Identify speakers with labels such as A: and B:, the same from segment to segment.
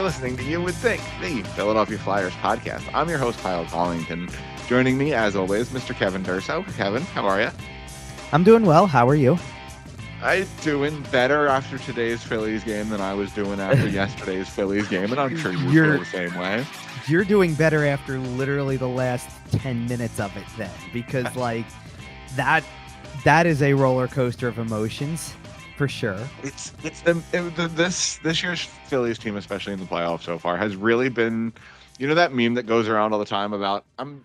A: listening to You Would Think, the Philadelphia Flyers podcast. I'm your host, Kyle Collington. Joining me, as always, Mr. Kevin Durso. Kevin, how are you?
B: I'm doing well. How are you?
A: I'm doing better after today's Phillies game than I was doing after yesterday's Phillies game, and I'm sure you feel the same way.
B: You're doing better after literally the last 10 minutes of it then, because that is a roller coaster of emotions. For sure.
A: This year's Phillies team, especially in the playoffs so far, has really been, that meme that goes around all the time about I'm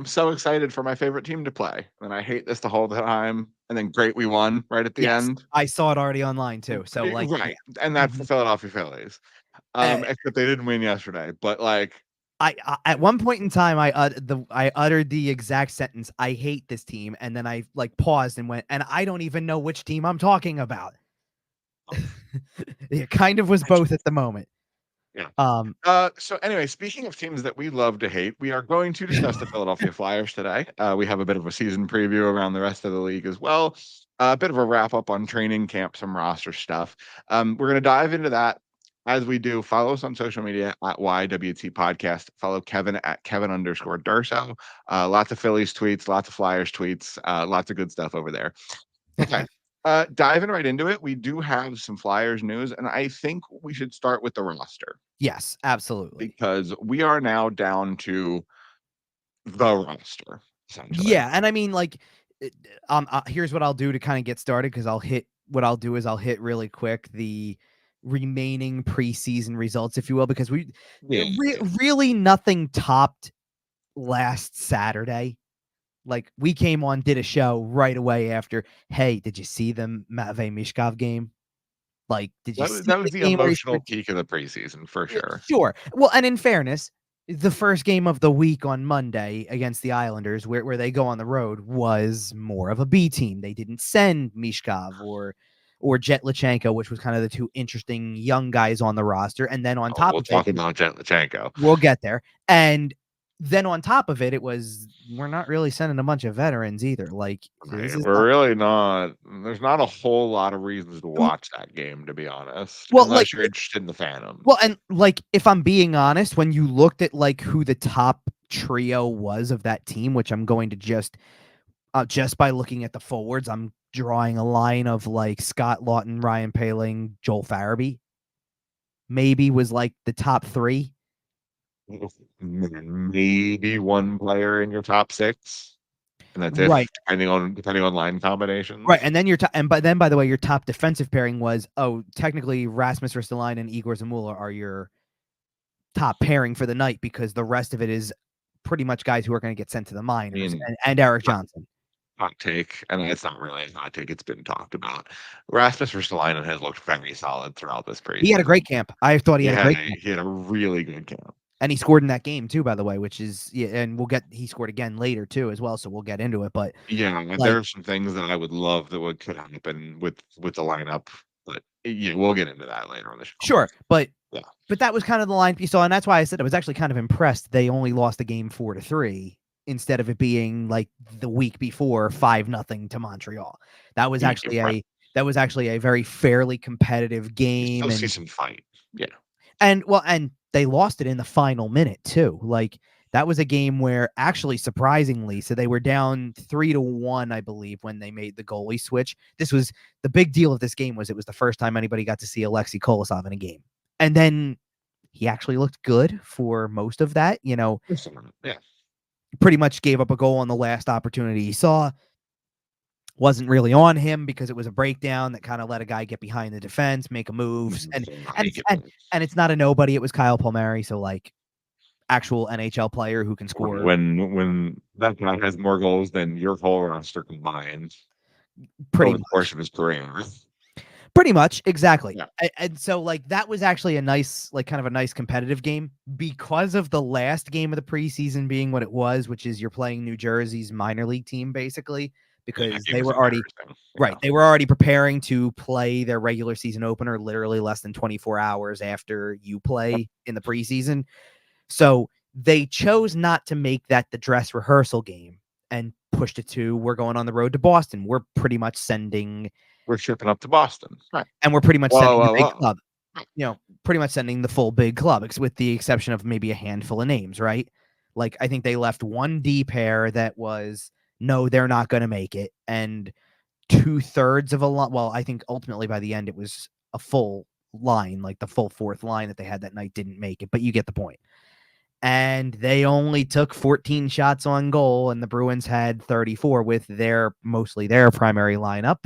A: so excited for my favorite team to play, and I hate this the whole time, and then great, we won right at the end.
B: I saw it already online too. So
A: right, and that's the Philadelphia Phillies. Except they didn't win yesterday, but
B: I at one point in time I uttered the exact sentence, I hate this team, and then I paused and went, and I don't even know which team I'm talking about. It kind of was both at the moment.
A: Yeah. So anyway, speaking of teams that we love to hate, we are going to discuss the Philadelphia Flyers today. We have a bit of a season preview around the rest of the league as well. A bit of a wrap up on training camp, some roster stuff. We're going to dive into that. As we do, follow us on social media at YWT Podcast. Follow Kevin at Kevin_Durso. Lots of Phillies tweets, lots of Flyers tweets, lots of good stuff over there. Okay. Diving right into it, we do have some Flyers news, and I think we should start with the roster.
B: Yes, absolutely.
A: Because we are now down to the roster, essentially.
B: Yeah, and I mean, here's what I'll do to kind of get started, because I'll hit really quick the remaining preseason results, if you will, because really nothing topped last Saturday. We came on, did a show right away after. Hey, did you see the Matvei Michkov game? Did you see
A: that was the emotional peak of the preseason for sure?
B: Sure. Well, and in fairness, the first game of the week on Monday against the Islanders, where they go on the road, was more of a B team. They didn't send Michkov or Jett Luchanko, which was kind of the two interesting young guys on the roster. And then on top
A: of it, we'll talk about Jett Luchanko.
B: We'll get there. And then on top of it, we're not really sending a bunch of veterans either.
A: We're really not. There's not a whole lot of reasons to watch that game, to be honest. Well, unless you're interested in the Phantom.
B: Well, and if I'm being honest, when you looked at who the top trio was of that team, which I'm going to just by looking at the forwards, I'm drawing a line of Scott Lawton, Ryan Poehling, Joel Farabee. Maybe was the top three.
A: Maybe one player in your top six, and that's it. Right, depending on line combinations.
B: Right, and then then by the way, your top defensive pairing was technically Rasmus Ristolainen and Igor Zamula are your top pairing for the night, because the rest of it is pretty much guys who are going to get sent to the minors, and Eric Johnson.
A: Hot take, and it's not really a hot take. It's been talked about. Rasmus Ristolainen has looked very solid throughout this preseason.
B: He had a great camp. I thought he had a great camp.
A: He had a really good camp.
B: And he scored in that game too, by the way, which is, and he scored again later too as well, so we'll get into it. But
A: there are some things that I would love that could happen with the lineup, but we'll get into that later on the show.
B: Sure, but that was kind of the line you saw, and that's why I said I was actually kind of impressed they only lost the game 4-3 instead of it being the week before 5-0 to Montreal. That was actually a very fairly competitive game.
A: You'll see some fight,
B: and they lost it in the final minute too. That was a game where actually surprisingly, so they were down 3-1, I believe, when they made the goalie switch. This was the big deal of this game. It was the first time anybody got to see Alexei Kolosov in a game. And then he actually looked good for most of that, Pretty much gave up a goal on the last opportunity he saw. Wasn't really on him because it was a breakdown that kind of let a guy get behind the defense, make a move, and it's not a nobody. It was Kyle Palmieri, so actual NHL player who can score.
A: When that guy has more goals than your whole roster combined,
B: over
A: the course of his career.
B: Pretty much, exactly. Yeah. And so that was actually a nice, kind of a nice competitive game, because of the last game of the preseason being what it was, which is you're playing New Jersey's minor league team basically. Because they were already they were already preparing to play their regular season opener literally less than 24 hours after you play in the preseason. So they chose not to make that the dress rehearsal game and pushed it to, we're going on the road to Boston. We're pretty much shipping up to Boston.
A: Right.
B: And we're pretty much sending the big club. pretty much sending the full big club, with the exception of maybe a handful of names, right? Like, I think they left one D pair that was, no, they're not going to make it. And 2/3 of a lot. Well, I think ultimately by the end, it was a full line, like the full fourth line that they had that night didn't make it, but you get the point. And they only took 14 shots on goal, and the Bruins had 34 with mostly their primary lineup.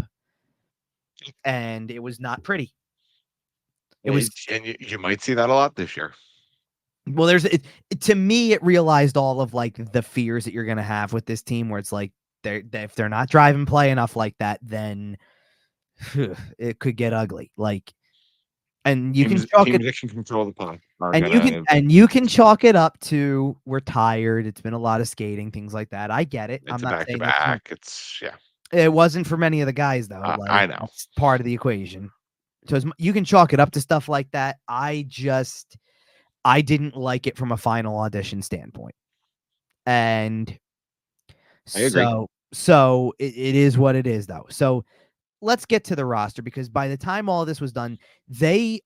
B: And it was not pretty. It was,
A: and you might see that a lot this year.
B: well, to me, it realized all of like the fears that you're going to have with this team, where it's like, if they're not driving play enough like that, then it could get ugly. Like, and you can chalk it,
A: that can control the puck,
B: and you can chalk it up to, we're tired. It's been a lot of skating, things like that. I get it.
A: It's
B: I'm
A: a
B: not
A: back to
B: saying
A: back. It's
B: it wasn't for many of the guys though.
A: I know.
B: It's part of the equation. So you can chalk it up to stuff like that. I didn't like it from a final audition standpoint. And
A: I agree.
B: So it is what it is though. So let's get to the roster, because by the time all this was done, I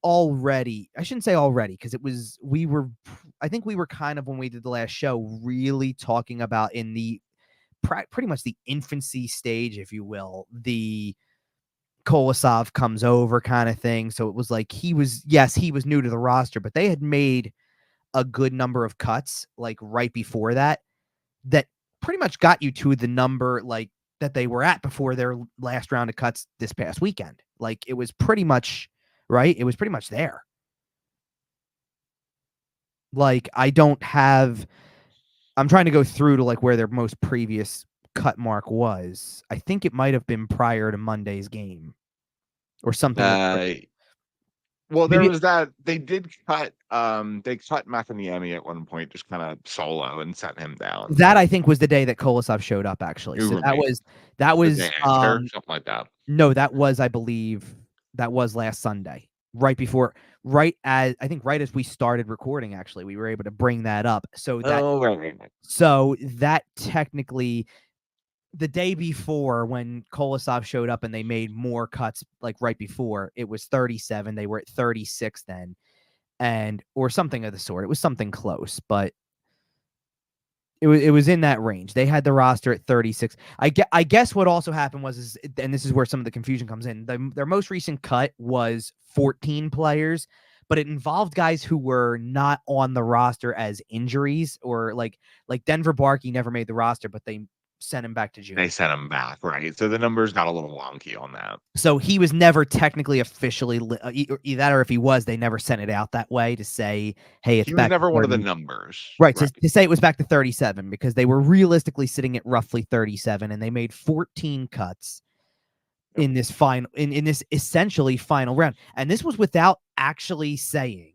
B: shouldn't say already, because I think we were kind of, when we did the last show, really talking about in the pretty much the infancy stage, if you will, the Kolosov comes over kind of thing. So it was like he was new to the roster, but they had made a good number of cuts like right before that pretty much got you to the number like that they were at before their last round of cuts this past weekend. Like, it was pretty much right. It was pretty much there. Like, I'm trying to go through to like where their most previous cut mark was. I think it might have been prior to Monday's game or something.
A: Well, there was that. They did cut. They cut McInerney at one point, just kind of solo, and sent him down.
B: That, I think, was the day that Kolosov showed up. Actually, so that was
A: something like that.
B: No, that was, I believe, that was last Sunday, right as we started recording. Actually, we were able to bring that up. So that technically, the day before, when Kolosov showed up and they made more cuts, like right before, it was 37. They were at 36 then, or something of the sort. It was something close, but it was in that range. They had the roster at 36. I guess what also happened was, and this is where some of the confusion comes in, their most recent cut was 14 players, but it involved guys who were not on the roster as injuries, or like Denver Barkey never made the roster, but they sent him back to junior.
A: They sent him back, right? So the numbers got a little wonky on that.
B: So he was never technically officially either that, or if he was, they never sent it out that way to say, hey, it's
A: he
B: back.
A: Was never one of the numbers,
B: right? To say it was back to 37, because they were realistically sitting at roughly 37, and they made 14 cuts in this in this essentially final round, and this was without actually saying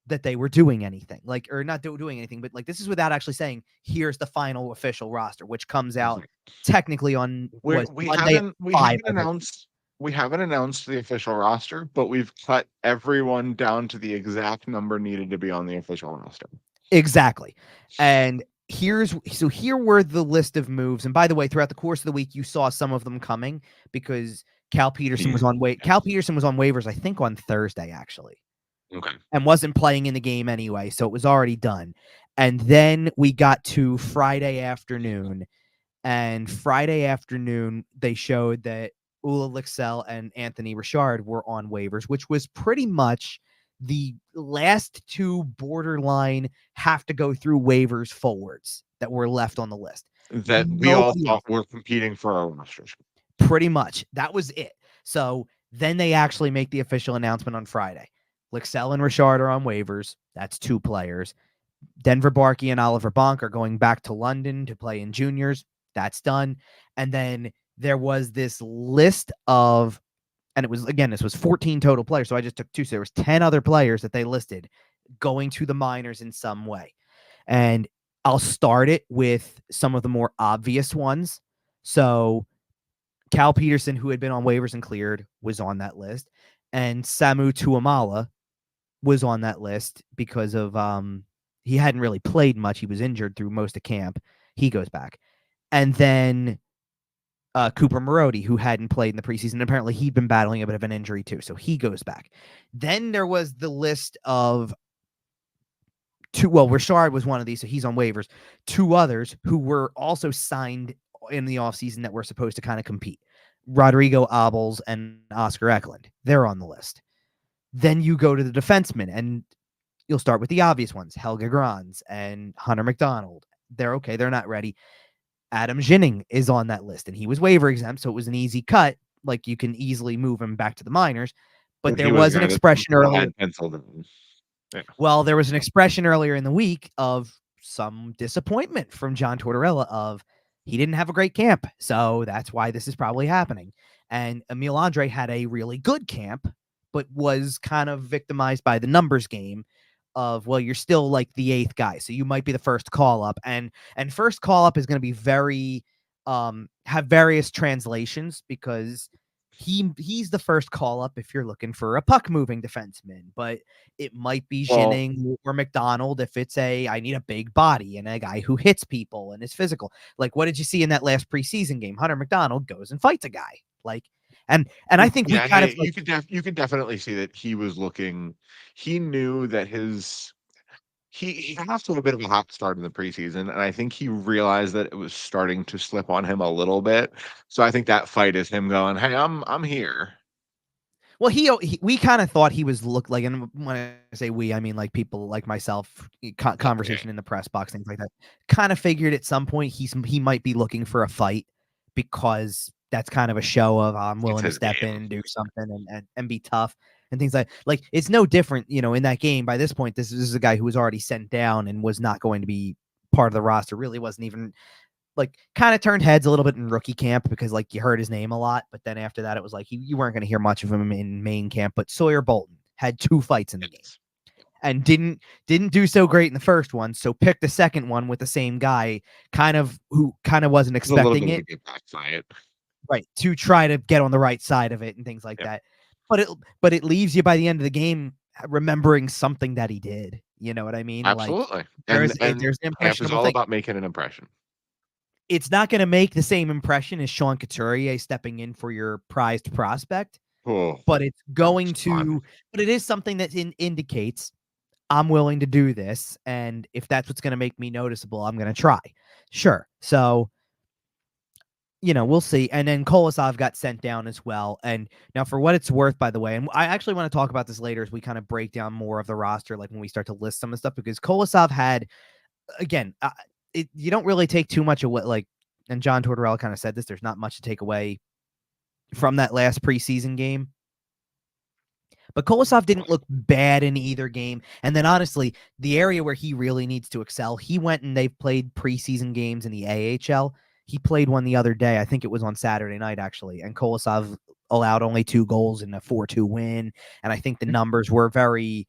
B: that they were doing anything, like, or not doing anything, but like, this is without actually saying, here's the final official roster, which comes out technically on Monday.
A: We haven't announced the official roster, but we've cut everyone down to the exact number needed to be on the official roster.
B: Exactly. And here were the list of moves. And by the way, throughout the course of the week, you saw some of them coming, because Cal Peterson was on waivers, I think, on Thursday, actually.
A: Okay.
B: And wasn't playing in the game anyway, so it was already done. And then we got to Friday afternoon, and Friday afternoon they showed that Ula Lixell and Anthony Richard were on waivers, which was pretty much the last two borderline have to go through waivers forwards that were left on the list.
A: That we all thought were competing for our rosters.
B: Pretty much. That was it. So then they actually make the official announcement on Friday. Lixell and Richard are on waivers. That's two players. Denver Barkey and Oliver Bonk are going back to London to play in juniors. That's done. And then there was this list of, and it was, again, this was 14 total players. So I just took two. So there was 10 other players that they listed going to the minors in some way. And I'll start it with some of the more obvious ones. So Cal Peterson, who had been on waivers and cleared, was on that list. And Samu Tuamala was on that list because of he hadn't really played much. He was injured through most of camp. He goes back. And then Cooper Marody, who hadn't played in the preseason. Apparently, he'd been battling a bit of an injury too, so he goes back. Then there was the list of two. Well, Richard was one of these, so he's on waivers. Two others who were also signed in the offseason that were supposed to kind of compete. Rodrigo Abels and Oscar Eklund. They're on the list. Then you go to the defensemen, and you'll start with the obvious ones, Helge Grans and Hunter McDonald. They're okay. They're not ready. Adam Ginning is on that list, and he was waiver exempt, so it was an easy cut. Like, you can easily move him back to the minors. But there was an expression earlier.
A: Yeah.
B: Well, there was an expression earlier in the week of some disappointment from John Tortorella of he didn't have a great camp, so that's why this is probably happening. And Emil Andre had a really good camp, but was kind of victimized by the numbers game of, well, you're still like the eighth guy, so you might be the first call up, and first call up is going to be very have various translations, because he's the first call up if you're looking for a puck moving defenseman, but it might be Ginning or McDonald if it's I need a big body and a guy who hits people and is physical. Like, what did you see in that last preseason game? Hunter McDonald goes and fights a guy. Like, and I think we kind of
A: you could definitely see that he was looking. He knew that he got off to a bit of a hot start in the preseason, and I think he realized that it was starting to slip on him a little bit. So I think that fight is him going, "Hey, I'm here."
B: Well, we kind of thought he was looked like, and when I say we, I mean like people like myself, conversation in the press box, things like that. Kind of figured at some point he might be looking for a fight, because that's kind of a show of I'm willing to step in and do something and be tough and things like it's no different, in that game. By this point, this is a guy who was already sent down and was not going to be part of the roster. Really wasn't even like, kind of turned heads a little bit in rookie camp because like you heard his name a lot, but then after that it was like you weren't going to hear much of him in main camp. But Sawyer Bolton had 2 fights in the game and didn't do so great in the first one, so picked the second one with the same guy, who wasn't expecting it, right, to try to get on the right side of it and things like that. But it leaves you by the end of the game remembering something that he did. You know what I mean?
A: Absolutely.
B: Like,
A: And
B: there's an
A: camp is
B: impressionable
A: all
B: thing.
A: about making an impression.
B: It's not going to make the same impression as Sean Couturier stepping in for your prized prospect, but it's going to. But it is something that indicates I'm willing to do this, and if that's what's going to make me noticeable, I'm going to try. Sure. So, we'll see. And then Kolosov got sent down as well. And now, for what it's worth, by the way, and I actually want to talk about this later as we kind of break down more of the roster, like when we start to list some of the stuff, because Kolosov had, again, you don't really take too much away. Like, and John Tortorella kind of said this, there's not much to take away from that last preseason game. But Kolosov didn't look bad in either game. And then, honestly, the area where he really needs to excel, he went and they've played preseason games in the AHL. He played one the other day. I think it was on Saturday night, actually. And Kolosov allowed only 2 goals in a 4-2 win. And I think the numbers were very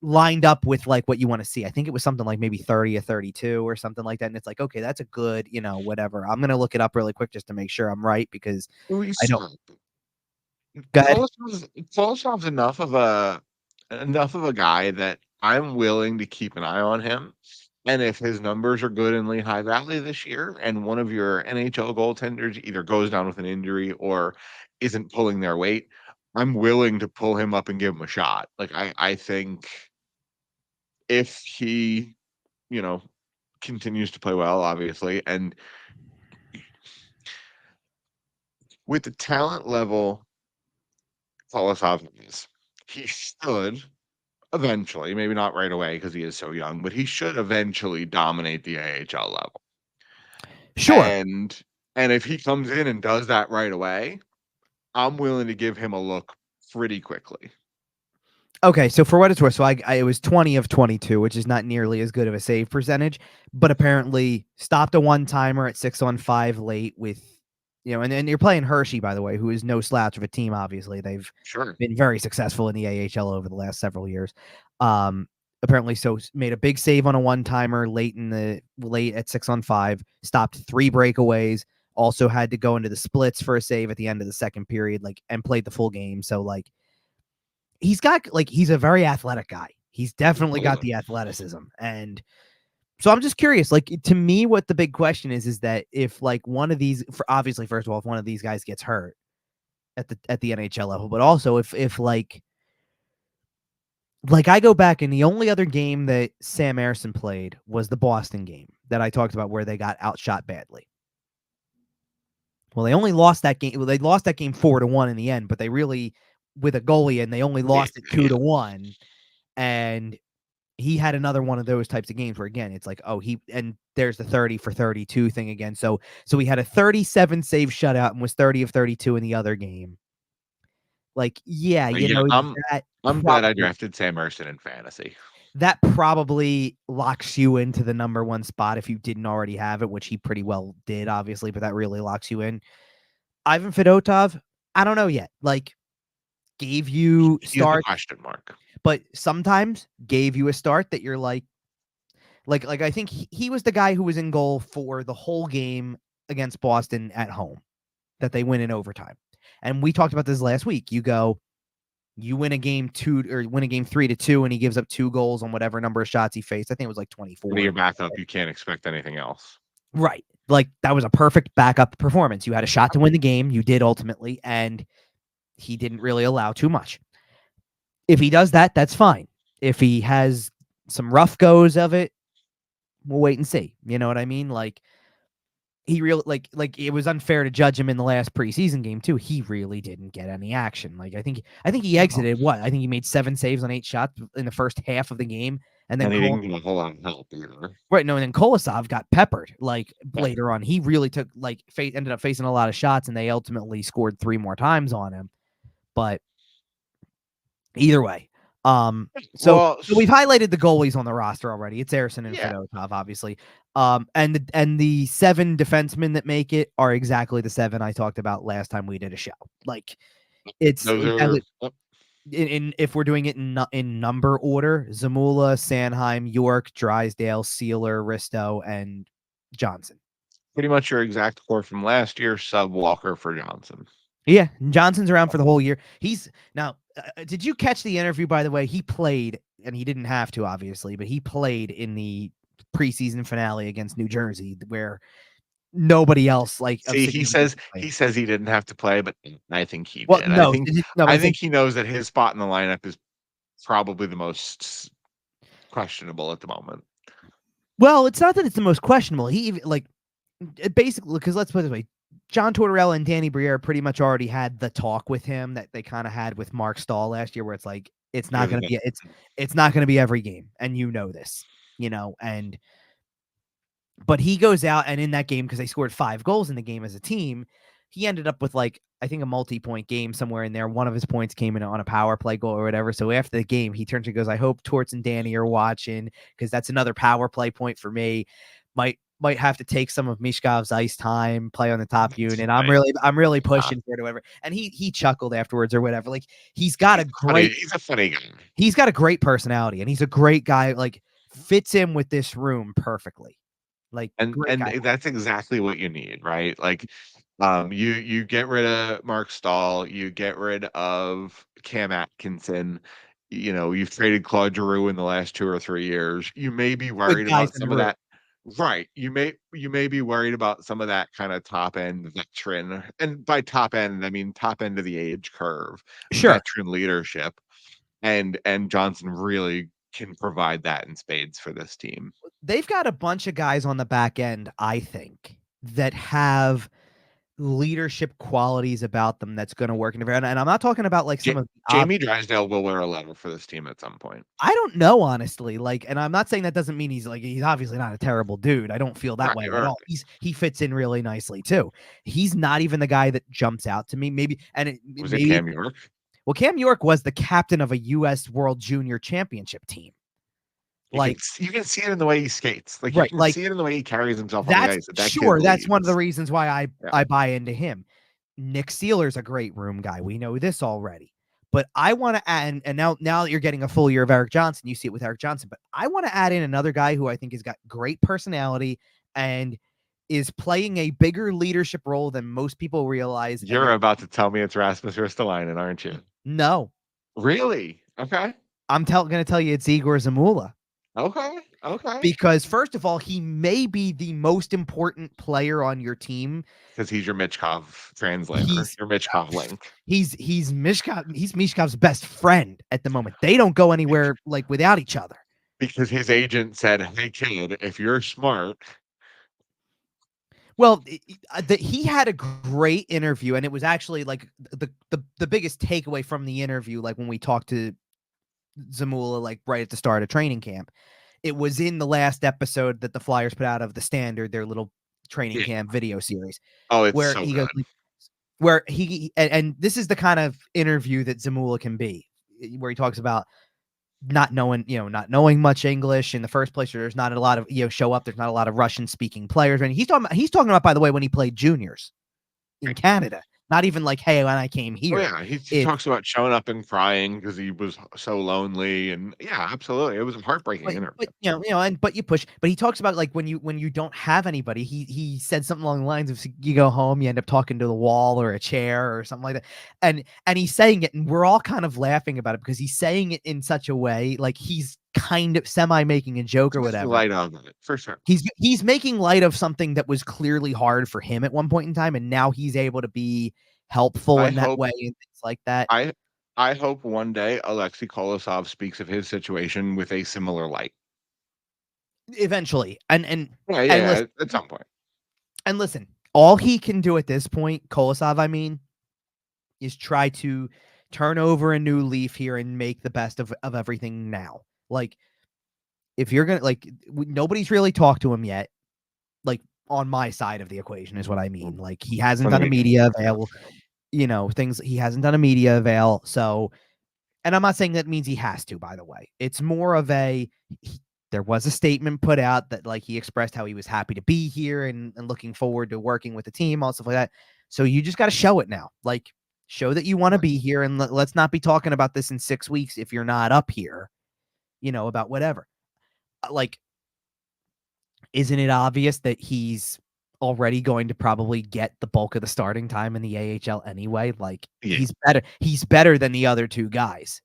B: lined up with like what you want to see. I think it was something like maybe 30 or 32 or something like that. And it's like, okay, that's a good, whatever. I'm going to look it up really quick just to make sure I'm right, because I don't. Go ahead.
A: Kolosov's enough of a guy that I'm willing to keep an eye on him. And if his numbers are good in Lehigh Valley this year, and one of your NHL goaltenders either goes down with an injury or isn't pulling their weight, I'm willing to pull him up and give him a shot. Like, I think if he, continues to play well, obviously, and with the talent level Kolosov is, he should eventually, maybe not right away because he is so young, but he should eventually dominate the AHL level.
B: Sure.
A: And if he comes in and does that right away, I'm willing to give him a look pretty quickly.
B: Okay, so for what it's worth, so it was 20 of 22, which is not nearly as good of a save percentage, but apparently stopped a one-timer at 6-on-5 late with, and you're playing Hershey, by the way, who is no slouch of a team, obviously. They've been very successful in the AHL over the last several years. Apparently, so made a big save on a one-timer late at 6-on-5, stopped 3 breakaways, also had to go into the splits for a save at the end of the second period, and played the full game. So, he's a very athletic guy. He's definitely got the athleticism. And So I'm just curious, like, to me, what the big question is that if like one of these, obviously, first of all, if one of these guys gets hurt at the NHL level, but also if like I go back and the only other game that Sam Ersson played was the Boston game that I talked about where they got outshot badly. Well, they only lost that game. Well, they lost that game 4-1 in the end, but they really, with a goalie, and they only lost it 2-1. And he had another one of those types of games where again it's like, oh, and there's the 30 for 32 thing again. So he had a 37 save shutout and was 30 of 32 in the other game. Like, yeah,
A: Yeah,
B: that
A: I'm glad I drafted Sam Ersson in fantasy.
B: That probably locks you into the number one spot if you didn't already have it, which he pretty well did, obviously, but that really locks you in. Ivan Fedotov, I don't know yet. Like, gave you
A: He's the
B: starts,
A: question mark.
B: but sometimes gave you a start that you're like I think he was the guy who was in goal for the whole game against Boston at home that they win in overtime. And we talked about this last week. You win a game 3-2, and he gives up 2 goals on whatever number of shots he faced. I think it was like 24.
A: When you're back up, you can't expect anything else.
B: Right. Like, that was a perfect backup performance. You had a shot to win the game. You did ultimately, and he didn't really allow too much. If he does that, that's fine. If he has some rough goes of it, we'll wait and see. You know what I mean? Like, he really like it was unfair to judge him in the last preseason game too. He really didn't get any action. Like, I think he exited what? I think he made 7 saves on 8 shots in the first half of the game, and then
A: he didn't get a whole lot of help either.
B: Right, no, and then Kolosov got peppered like later on. He really took ended up facing a lot of shots, and they ultimately scored 3 more times on him. But either way, so we've highlighted the goalies on the roster already. It's Ersson and Fedotov, obviously. And the 7 defensemen that make it are exactly the 7 I talked about last time we did a show. Like, it's if we're doing it in number order: Zamula, Sanheim, York, Drysdale, Sealer, Risto, and Johnson.
A: Pretty much your exact core from last year, sub Walker for Johnson.
B: Yeah, Johnson's around for the whole year. He's now. Did you catch the interview? By the way, he played, and he didn't have to, obviously, but he played in the preseason finale against New Jersey, where nobody else
A: See, he says he didn't have to play, but I think he
B: well,
A: did.
B: No,
A: I think he knows that his spot in the lineup is probably the most questionable at the moment.
B: Well, it's not that it's the most questionable. He even basically, because let's put it this way: John Tortorella and Danny Briere pretty much already had the talk with him that they kind of had with Mark Stahl last year, where it's like it's not going to be it's not going to be every game, and this, and. But he goes out, and in that game, because they scored 5 goals in the game as a team, he ended up with I think a multi-point game somewhere in there. One of his points came in on a power play goal or whatever. So after the game, he turns and goes, "I hope Torts and Danny are watching, because that's another power play point for me. Might have to take some of Michkov's ice time, play on the top unit. I'm really pushing for it or whatever." And he chuckled afterwards or whatever. Like, he's a funny guy. He's got a great personality, and he's a great guy. Like, fits in with this room perfectly.
A: And that's exactly what you need, right? Like, you get rid of Mark Stahl, you get rid of Cam Atkinson. You've traded Claude Giroux in the last 2 or 3 years. You may be worried about some of that. Right. You may be worried about some of that kind of top end veteran, and by top end, I mean top end of the age curve, veteran leadership. And Johnson really can provide that in spades for this team.
B: They've got a bunch of guys on the back end, I think, that have leadership qualities about them that's going to work. And I'm not talking about some of
A: Jamie Drysdale will wear a letter for this team at some point.
B: I don't know, honestly. And I'm not saying that doesn't mean he's obviously not a terrible dude. I don't feel that way at all. He fits in really nicely too. He's not even the guy that jumps out to me. Maybe
A: was it Cam York?
B: Well, Cam York was the captain of a U.S. World Junior Championship team.
A: You can see it in the way he skates. You can see it in the way he carries himself on the ice.
B: That's one of the reasons why I buy into him. Nick Sealer's a great room guy. We know this already. But I want to add, and now that you're getting a full year of Eric Johnson, you see it with Eric Johnson. But I want to add in another guy who I think has got great personality and is playing a bigger leadership role than most people realize.
A: You're about to tell me it's Rasmus Ristolainen, aren't you?
B: No.
A: Really? Okay.
B: I'm going to tell you it's Igor Zamula.
A: Okay. Okay.
B: Because first of all, he may be the most important player on your team.
A: Because he's your Michkov translator,
B: He's
A: your Michkov link.
B: He's Mishkov's best friend at the moment. They don't go anywhere like without each other.
A: Because his agent said, "Hey kid, if you're smart."
B: Well, he had a great interview, and it was actually like the biggest takeaway from the interview. Like when we talked to Zamula, like right at the start of training camp, it was in the last episode that the Flyers put out of the Standard, their little training
A: Yeah.
B: camp video series,
A: Oh, it's
B: where
A: so
B: he goes,
A: good.
B: where he and this is the kind of interview that Zamula can be, where he talks about not knowing much English in the first place, or there's not a lot of show up. There's not a lot of Russian speaking players. And he's talking about, by the way, when he played juniors in Canada. Not even like, hey, when I came
A: Oh,
B: here.
A: yeah, he
B: It's
A: talks about showing up and crying because he was so lonely, and yeah, absolutely, it was a heartbreaking interview.
B: but you push. But he talks about like when you don't have anybody. He said something along the lines of you go home, you end up talking to the wall or a chair or something like that. And he's saying it, and we're all kind of laughing about it because he's saying it in such a way like he's kind of semi making a joke
A: It's
B: or
A: making
B: whatever.
A: light of it, for sure.
B: He's making light of something that was clearly hard for him at one point in time, and now he's able to be helpful
A: I
B: in that
A: hope
B: way and things like that.
A: I I hope one day Alexei Kolosov speaks of his situation with a similar light.
B: Eventually, and
A: Yeah,
B: and
A: yeah,
B: listen,
A: at some point.
B: and listen, all he can do at this point, Kolosov, I mean, is try to turn over a new leaf here and make the best of everything now. Like, if you're gonna nobody's really talked to him yet. Like on my side of the equation is what I mean. Like he hasn't
A: From the
B: done a
A: media,
B: media
A: yeah.
B: avail, things he hasn't done a media avail. So, and I'm not saying that means he has to, by the way. It's more of there was a statement put out that like he expressed how he was happy to be here and looking forward to working with the team, all stuff like that. So you just got to show it now. Like show that you want to
A: Right.
B: be here, and let's not be talking about this in 6 weeks if you're not up here, about whatever. Like, isn't it obvious that he's already going to probably get the bulk of the starting time in the AHL anyway? Like
A: Yeah.
B: he's better than the other two guys.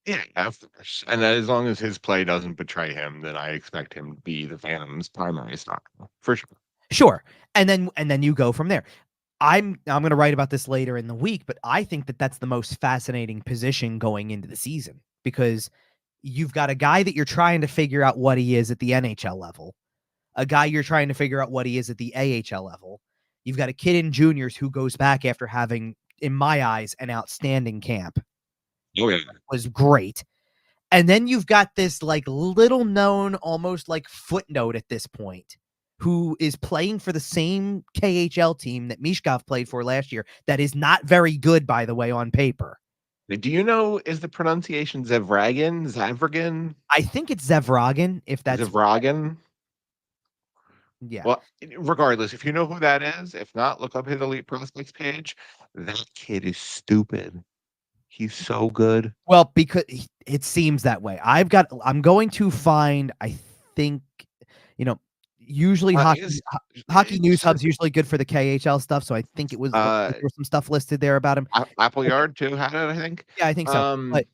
A: Yeah, of course, and as long as his play doesn't betray him, then I expect him to be the Phantom's primary star, for sure.
B: Sure. And then you go from there. I'm going to write about this later in the week, but I think that that's the most fascinating position going into the season because you've got a guy that you're trying to figure out what he is at the NHL level, a guy you're trying to figure out what he is at the AHL level. You've got a kid in juniors who goes back after having, in my eyes, an outstanding camp.
A: Oh, yeah.
B: Was great. And then you've got this like little known, almost like footnote at this point, who is playing for the same KHL team that Michkov played for last year. That is not very good, by the way, on paper.
A: Do you know, is the pronunciation Zavragin?
B: I think it's Zevragan, if that's
A: Zavragin?
B: yeah.
A: Well, regardless, if you know who that is, if not, look up his Elite Prospects page. That kid is stupid. He's so good.
B: Well, because it seems that way. I'm going to find, I think, you know, usually
A: His
B: hockey news
A: his
B: hub's usually good for the KHL stuff. So I think it was like
A: uh,
B: there was some stuff listed there about him.
A: Appleyard too had it, I think.
B: Yeah, I think so. But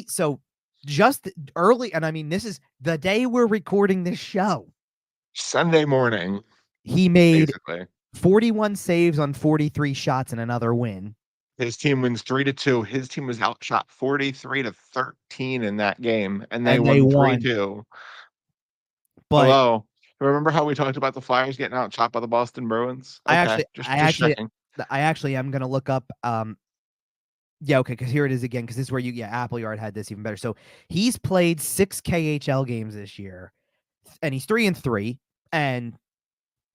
B: so just early, and I mean, this is the day we're recording this show.
A: Sunday morning,
B: He made
A: basically.
B: 41 saves on 43 shots and another win.
A: His team wins 3-2. His team was outshot 43-13 in that game, and they
B: And they
A: won
B: won.
A: 3-2.
B: But
A: Hello. Remember how we talked about the Flyers getting outshot by the Boston Bruins?
B: I
A: Okay,
B: actually, I
A: just
B: actually,
A: checking.
B: I actually am gonna look up. Yeah, okay, because here it is again. Because this is where Appleyard had this even better. So he's played 6 KHL games this year, and he's 3-3. And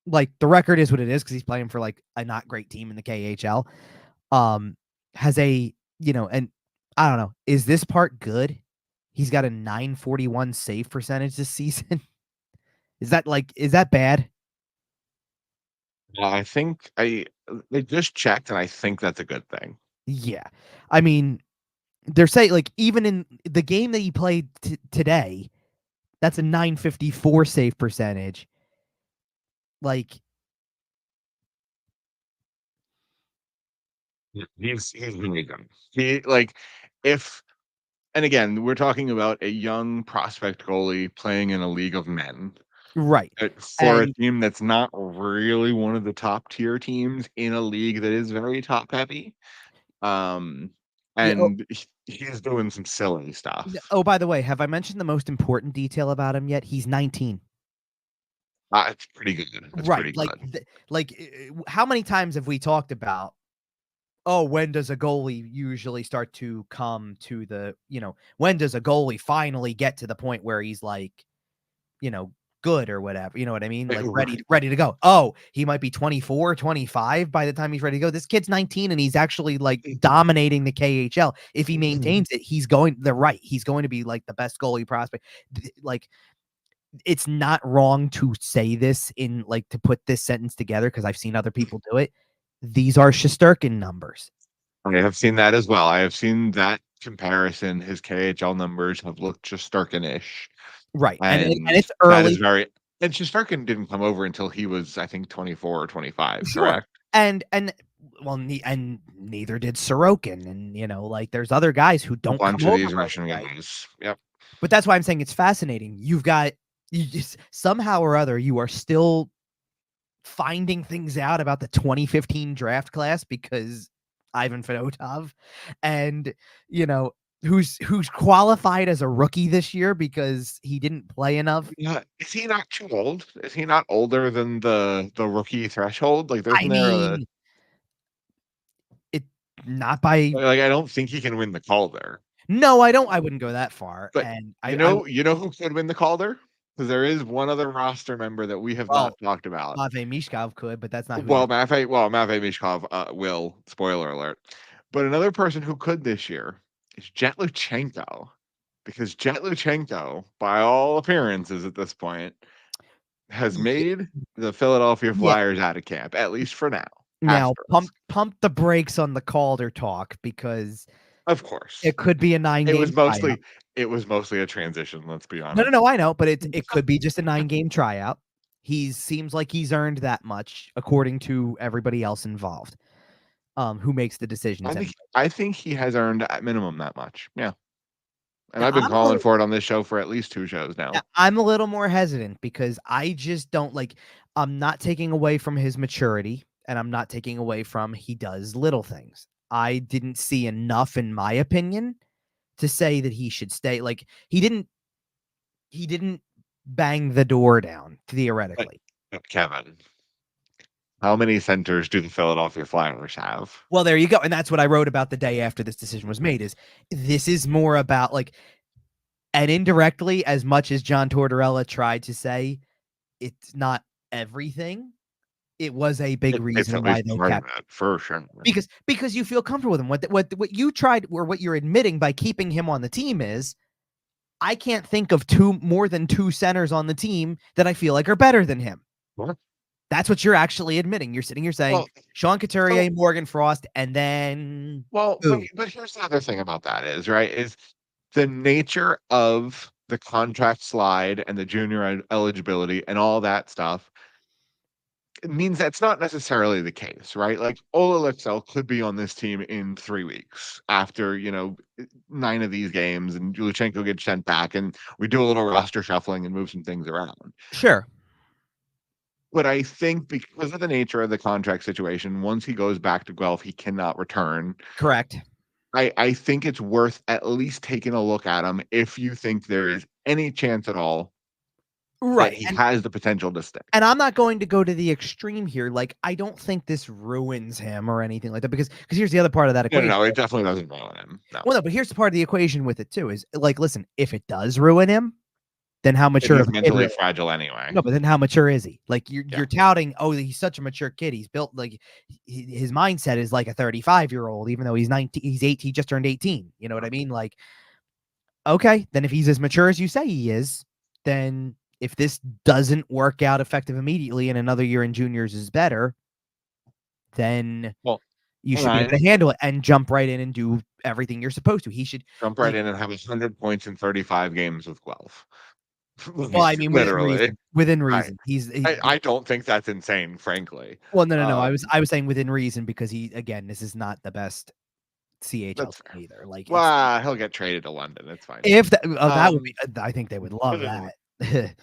B: like the record is what it is because he's playing for like a not great team in the KHL. Has a and I don't know. Is this part good? He's got a 941 save percentage this season. Is that bad?
A: I think they just checked, and I think that's a good thing.
B: Yeah. I mean, they're saying like even in the game that he played today, that's a 954 save percentage. Like
A: Yeah, he's really good. He like if And again, we're talking about a young prospect goalie playing in a league of men.
B: Right.
A: For a
B: And
A: team that's not really one of the top tier teams in a league that is very top heavy. Um,
B: yeah,
A: and he's doing some silly stuff.
B: oh, by the way, have I mentioned the most important detail about him yet? He's 19.
A: It's pretty good. It's
B: Right.
A: pretty good.
B: How many times have we talked about, oh, when does a goalie usually start to come to when does a goalie finally get to the point where he's like, you know, good or whatever, you know what I mean? Like ready
A: Right.
B: ready to go. Oh, he might be 24, 25 by the time he's ready to go. This kid's 19 and he's actually like dominating the KHL. If he maintains it, he's going he's going to be like the best goalie prospect. Like it's not wrong to say this in like to put this sentence together because I've seen other people do it. These are Shesterkin numbers.
A: I have seen that as well. I have seen that comparison. His KHL numbers have looked just Starkin-ish.
B: Right. And
A: And
B: it's
A: that is
B: early.
A: very and Shesterkin didn't come over until he was, I think, 24 or 25,
B: Sure.
A: correct?
B: And well, and neither did Sorokin, and like there's other guys who
A: A
B: don't come
A: bunch of
B: over
A: these
B: right
A: Russian
B: away.
A: guys. Yep.
B: But that's why I'm saying it's fascinating. You just somehow or other you are still finding things out about the 2015 draft class because Ivan Fedotov, and who's qualified as a rookie this year because he didn't play enough.
A: Yeah. Is he not too old? Is he not older than the rookie threshold? Like,
B: I
A: isn't there a
B: mean, it not by
A: like, I don't think he can win the Calder.
B: no, I wouldn't go that far,
A: But
B: and I
A: you know who could win the Calder? Because there is one other roster member that we have
B: well,
A: not talked about.
B: Matvei Michkov could, but that's not who you're.
A: Matvei Michkov will. Spoiler alert. But another person who could this year is Jett Luchanko, because Jett Luchanko, by all appearances at this point, has
B: Ye
A: made the Philadelphia
B: yeah.
A: Flyers out of camp, at least for now.
B: Now
A: Asterisk.
B: pump the brakes on the Calder talk because
A: Of course.
B: it could be a
A: It was
B: 9-game tryout.
A: mostly it was mostly a transition, let's be
B: No, no,
A: honest.
B: no, I know, but it could be just a 9-game tryout. He seems like he's earned that much according to everybody else involved, who makes the decisions anyway.
A: I think he has earned at minimum that much. Yeah. And
B: Now
A: I've been calling for it on this show for at least 2 shows now.
B: I'm a little more hesitant because I just don't like I'm not taking away from his maturity and I'm not taking away from he does little things. I didn't see enough in my opinion to say that he should stay. Like he didn't bang the door down
A: But
B: theoretically.
A: Kevin, how many centers do the Philadelphia Flyers have?
B: Well, there you go. And that's what I wrote about the day after this decision was made is this is more about like and indirectly as much as John Tortorella tried to say it's not everything. It was a big
A: It's
B: reason
A: at
B: why
A: least
B: they
A: part of
B: kept
A: that, for sure.
B: because you feel comfortable with him. What you tried or what you're admitting by keeping him on the team is I can't think of more than two centers on the team that I feel like are better than him.
A: What?
B: That's what you're actually admitting. You're sitting here saying
A: Well,
B: Sean
A: so
B: Couturier, Morgan Frost, and then
A: well,
B: who?
A: but here's the other thing about that is, right, is the nature of the contract slide and the junior eligibility and all that stuff. It means that's not necessarily the case, right? Like Ola Lexel could be on this team in 3 weeks after, 9 of these games and Luchenko gets sent back and we do a little roster shuffling and move some things around.
B: Sure.
A: But I think because of the nature of the contract situation, once he goes back to Guelph, he cannot return.
B: Correct.
A: I think it's worth at least taking a look at him if you think there is any chance at all that
B: Right.
A: he has the potential to stick.
B: And I'm not going to go to the extreme here. Like, I don't think this ruins him or anything like that because here's the other part of that
A: No, no,
B: equation.
A: no, it definitely doesn't ruin him. No.
B: Well, no, but here's the part of the equation with it too is like, listen, if it does ruin him, then how
A: And
B: mature
A: he's
B: of a kid
A: mentally
B: really?
A: fragile anyway.
B: No, but then how mature is he? Like
A: Yeah.
B: you're touting, oh, he's such a mature kid. He's built like his mindset is like a 35-year-old, even though he's 19, he's 18, he just turned 18. You know what I mean? Like, okay, then if he's as mature as you say he is, then if this doesn't work out effective immediately and another year in juniors is better, then
A: Well,
B: you should be able to
A: Ryan,
B: handle it and jump right in and do everything you're supposed to. He should
A: jump right
B: like,
A: in and have 100 points in 35 games with Guelph.
B: well,
A: Like,
B: I mean, within
A: literally.
B: reason. Within
A: I,
B: reason.
A: I don't think that's insane, frankly.
B: Well, no. I was saying within reason because he again, this is not the best CHL
A: That's fair.
B: team either. Like it's
A: Well, he'll get traded to London. It's fine.
B: if that would be,
A: Um,
B: I think they would love that.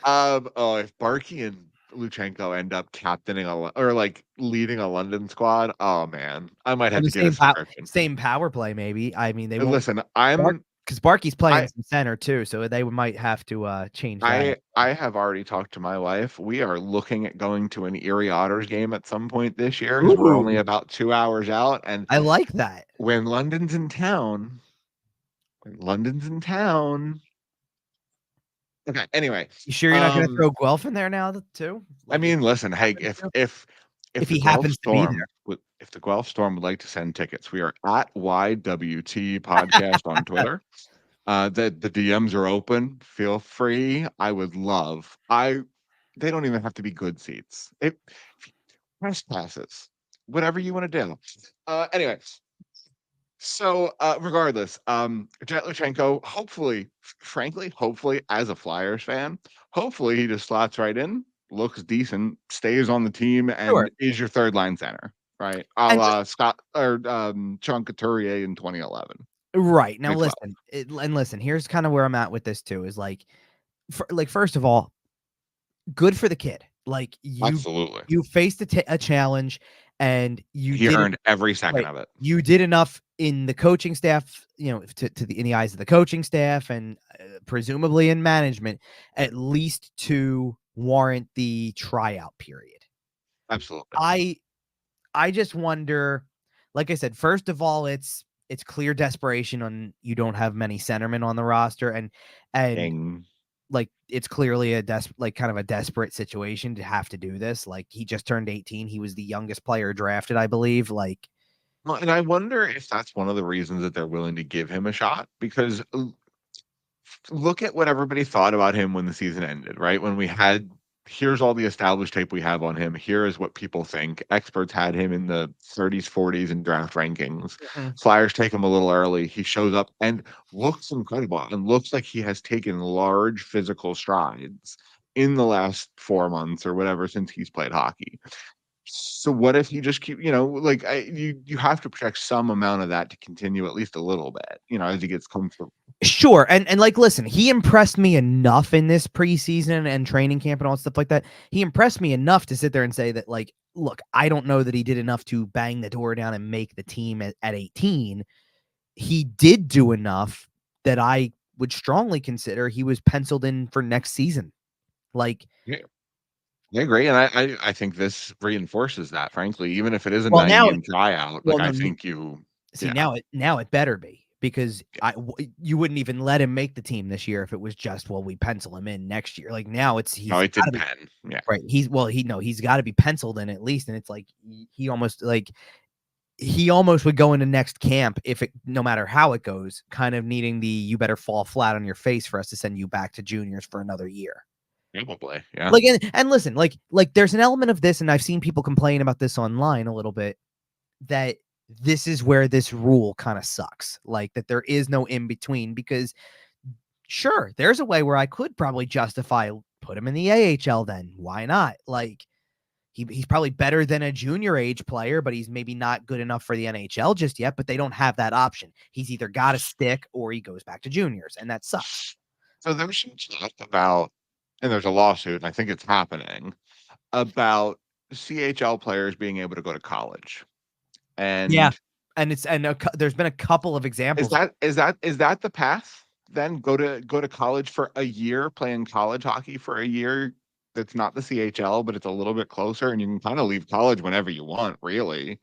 A: oh, if Barkey and Luchanko end up captaining or like leading a London squad, oh man, I might
B: On
A: have
B: the
A: to get a subscription.
B: same power play, maybe. I mean, they won't
A: Listen,
B: because Barkey's playing
A: I
B: some center too, so they might have to change that.
A: I have already talked to my wife. We are looking at going to an Erie Otters game at some point this year because we're only
B: Ooh,
A: about 2 hours out. And
B: I like that.
A: when London's in town, when London's in town. Okay. Anyway,
B: You sure you're not going to throw Guelph in there now too?
A: I
B: Like
A: mean, listen, hey,
B: happens to?
A: if
B: If
A: the
B: he
A: Guelph
B: happens to be
A: Storm
B: there.
A: would if the Guelph Storm would like to send tickets, we are at YWT podcast on Twitter. The DMs are open. Feel free. I would love. They don't even have to be good seats. Press passes, whatever you want to do. Anyway, so regardless, Jett Luchanko, hopefully, frankly, hopefully, as a Flyers fan, hopefully he just slots right in, looks decent, stays on the team,
B: Sure.
A: and is your third line center, right? A
B: And
A: la Scott or Sean Couturier in 2011.
B: right. Now
A: Big 12.
B: listen, here's kind of where I'm at with this too is like first of all, good for the kid. Like
A: Absolutely.
B: you faced a challenge and you
A: He
B: did it
A: earned every second
B: right.
A: of it.
B: You did enough in the coaching staff, in the eyes of the coaching staff and presumably in management, at least to warrant the tryout period.
A: Absolutely.
B: I just wonder, like I said, first of all, it's clear desperation on you don't have many centermen on the roster, and
A: Ding.
B: like it's clearly kind of a desperate situation to have to do this. Like he just turned 18. He was the youngest player drafted, I believe. Like
A: Well, and I wonder if that's one of the reasons that they're willing to give him a shot because look at what everybody thought about him when the season ended, right? When we had here's all the established tape we have on him. Here is what people think. Experts had him in the 30s, 40s in draft rankings.
B: Mhm.
A: Flyers take him a little early. He shows up and looks incredible and looks like he has taken large physical strides in the last 4 months or whatever since he's played hockey. So what if you just keep, like you have to project some amount of that to continue at least a little bit, as he gets comfortable.
B: Sure, and like, listen, he impressed me enough in this preseason and training camp and all stuff like that. He impressed me enough to sit there and say that, like, look, I don't know that he did enough to bang the door down and make the team at 18. He did do enough that I would strongly consider he was penciled in for next season. Like,
A: Yeah, I agree, and I think this reinforces that. Frankly, even if it is a
B: well, now,
A: 9 game tryout, like
B: well,
A: I
B: no,
A: think
B: see,
A: yeah,
B: now it better be because you wouldn't even let him make the team this year if it was just, well, we pencil him in next year. Like now
A: no,
B: he's
A: it's
B: got
A: in
B: to be
A: pen, yeah,
B: right. He's got to be penciled in at least, and it's like he almost would go into next camp if it no matter how it goes, kind of needing the you better fall flat on your face for us to send you back to juniors for another year.
A: probably, yeah.
B: Like and listen, like there's an element of this, and I've seen people complain about this online a little bit that this is where this rule kind of sucks. Like that there is no in between because sure, there's a way where I could probably justify put him in the AHL then. Why not? Like he's probably better than a junior age player, but he's maybe not good enough for the NHL just yet, but they don't have that option. He's either got to stick or he goes back to juniors, and that sucks.
A: So there's some talk about, and there's a lawsuit, and I think it's happening about CHL players being able to go to college,
B: Yeah.
A: and
B: And there's been a couple of
A: is
B: examples.
A: that the path? Then go to college for a year, playing college hockey for a year. That's not the CHL, but it's a little bit closer, and you can kind of leave college whenever you want, really.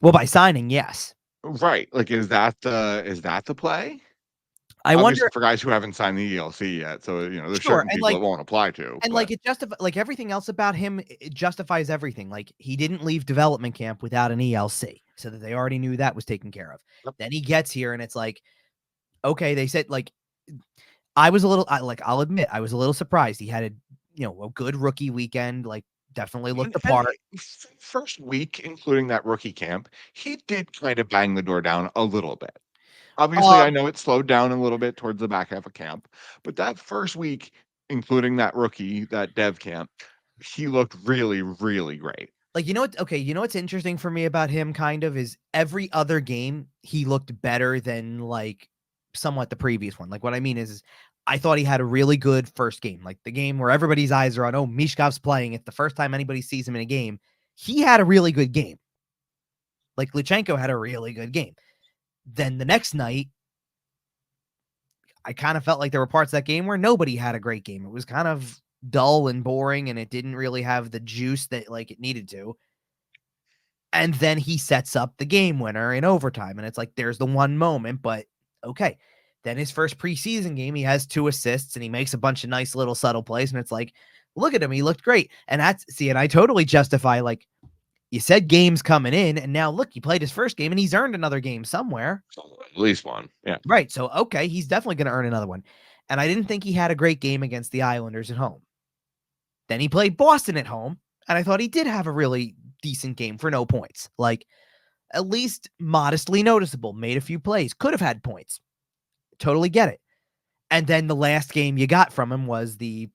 B: Well, by signing, yes.
A: Right? Like, is that the play?
B: I
A: Obviously,
B: wonder.
A: for guys who haven't signed the ELC yet, so there's
B: Sure,
A: certain people it won't apply to.
B: and
A: But
B: it justify like everything else about him, it justifies everything. Like he didn't leave development camp without an ELC, so that they already knew that was taken care of.
A: yep,
B: Then he gets here, and it's like, okay, they said like I was a little, I'll admit, I was a little surprised. He had a good rookie weekend. Like definitely looked the
A: and
B: part.
A: first week, including that rookie camp, he did kind of bang the door down a little bit. Obviously, I
B: Um,
A: know it slowed down a little bit towards the back half of camp, but that first week, including that rookie, that dev camp, he looked really, really great.
B: Like, you know what? Okay, you know what's interesting for me about him kind of is every other game he looked better than like somewhat the previous one. Like what I mean is I thought he had a really good first game. Like the game where everybody's eyes are on, oh, Mishkov's playing. It's the first time anybody sees him in a game. He had a really good game. Like Luchanko had a really good game. Then the next night, I kind of felt like there were parts of that game where nobody had a great game. It was kind of dull and boring, and it didn't really have the juice that like it needed to. And then he sets up the game winner in overtime. And it's like, there's the one moment, but okay. Then his first preseason game, he has 2 assists and he makes a bunch of nice little subtle plays. And it's like, look at him. He looked great. And and I totally justify, like, you said games coming in, and now look, he played his first game and he's earned another game somewhere.
A: At least one. Yeah.
B: Right. So, okay, he's definitely going to earn another one. And I didn't think he had a great game against the Islanders at home. Then he played Boston at home, and I thought he did have a really decent game for no points. Like, at least modestly noticeable, made a few plays, could have had points. Totally get it. And then the last game you got from him was the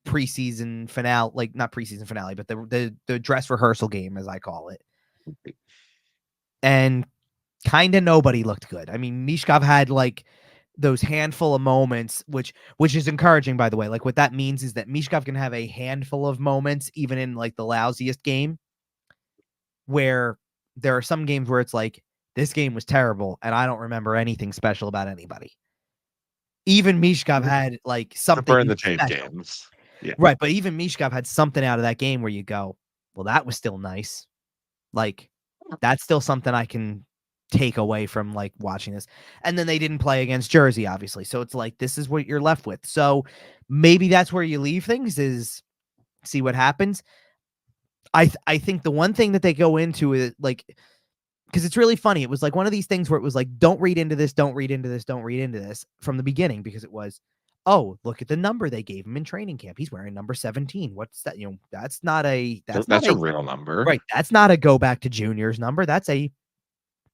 B: preseason finale, like not preseason finale, but the dress rehearsal game, as I call it. And kind of nobody looked good. I mean, Michkov had like those handful of moments, which is encouraging, by the way. Like what that means is that Michkov can have a handful of moments, even in like the lousiest game, where there are some games where it's like, this game was terrible, and I don't remember anything special about anybody. Even Michkov had like something
A: Burn the tape
B: special.
A: games. Yeah.
B: Right, but even Michkov had something out of that game where you go, well, that was still nice. Like, that's still something I can take away from like watching this. And then they didn't play against Jersey, obviously. So it's like, this is what you're left with. So maybe that's where you leave things, is see what happens. I think the one thing that they go into is like, because it's really funny. It was like one of these things where it was like, don't read into this, don't read into this, don't read into this from the beginning, because it was, oh, look at the number they gave him in training camp. He's wearing number 17. What's that? You know, that's not a
A: real number.
B: Right. That's not a go back to juniors number. That's a,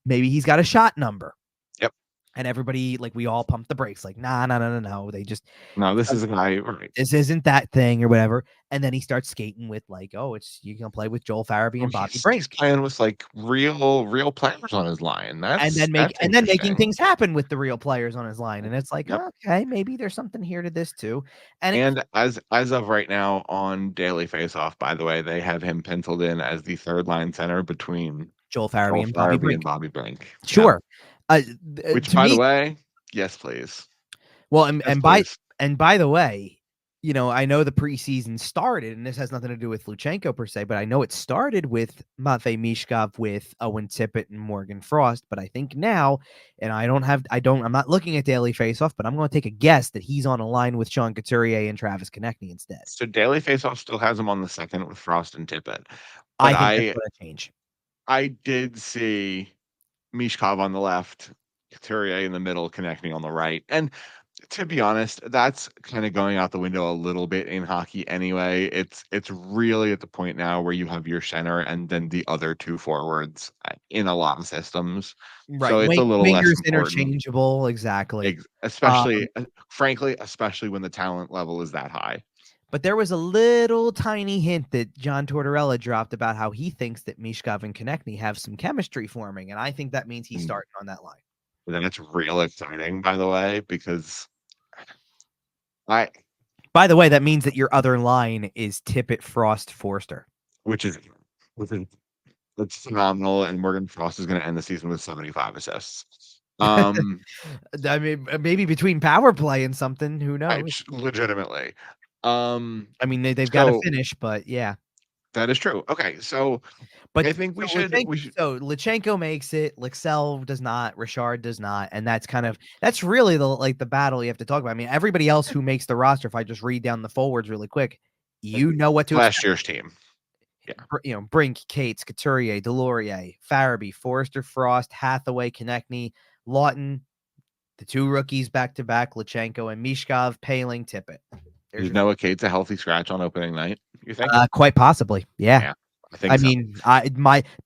B: maybe he's got a shot number.
A: Yep.
B: And everybody, like, we all pumped the brakes, like, no. They just,
A: no, this is a guy, right?
B: This isn't that thing or whatever. And then he starts skating with like, oh, it's, you can play with Joel Farabee and Bobby Brink.
A: He's playing with like real players on his line.
B: And then making things happen with the real players on his line. And it's like,
A: yep.
B: Okay, maybe there's something here to this too.
A: And as of right now on Daily Faceoff, by the way, they have him penciled in as the third line center between
B: Joel Farabee and
A: Bobby Brink.
B: Sure.
A: Yeah. Which, by the way, yes, please.
B: Well, and by the way, you know, I know the preseason started, and this has nothing to do with Luchanko per se, but I know it started with Matvei Michkov, with Owen Tippett and Morgan Frost. But I think now, and I'm not looking at Daily Faceoff, but I'm going to take a guess that he's on a line with Sean Couturier and Travis Konechny instead.
A: So Daily Faceoff still has him on the second with Frost and Tippett.
B: I think that's going to change.
A: I did see Michkov on the left, Couturier in the middle, Konechny on the right. And to be honest, that's kind of going out the window a little bit in hockey anyway. It's really at the point now where you have your center and then the other two forwards in a lot of systems.
B: Right.
A: So it's a little less important.
B: Interchangeable, exactly.
A: Especially, frankly, especially when the talent level is that high.
B: But there was a little tiny hint that John Tortorella dropped about how he thinks that Michkov and Konechny have some chemistry forming, and I think that means he's starting on that line.
A: Then it's real exciting, by the way, because
B: by the way, that means that your other line is Tippett, Frost, Forster,
A: which is that's phenomenal. And Morgan Frost is going to end the season with 75 assists.
B: I mean, maybe between power play and something, who knows?
A: Legitimately.
B: I mean, they've got to finish, but yeah.
A: That is true. Okay, so
B: but
A: I think we should.
B: So Luchanko makes it, Lexell does not, Richard does not, and that's really the battle you have to talk about. I mean, everybody else who makes the roster, if I just read down the forwards really quick, you know what to
A: last
B: expect.
A: Year's team. Yeah,
B: you know, Brink, Cates, Couturier, Delorier, Farabee, Forster, Frost, Hathaway, Konechny, Lawton, the two rookies back to back, Luchanko and Michkov, Paling, Tippett.
A: There's Noah Cates a healthy scratch on opening night, you think?
B: Quite possibly. Yeah.
A: I think so.
B: Mean,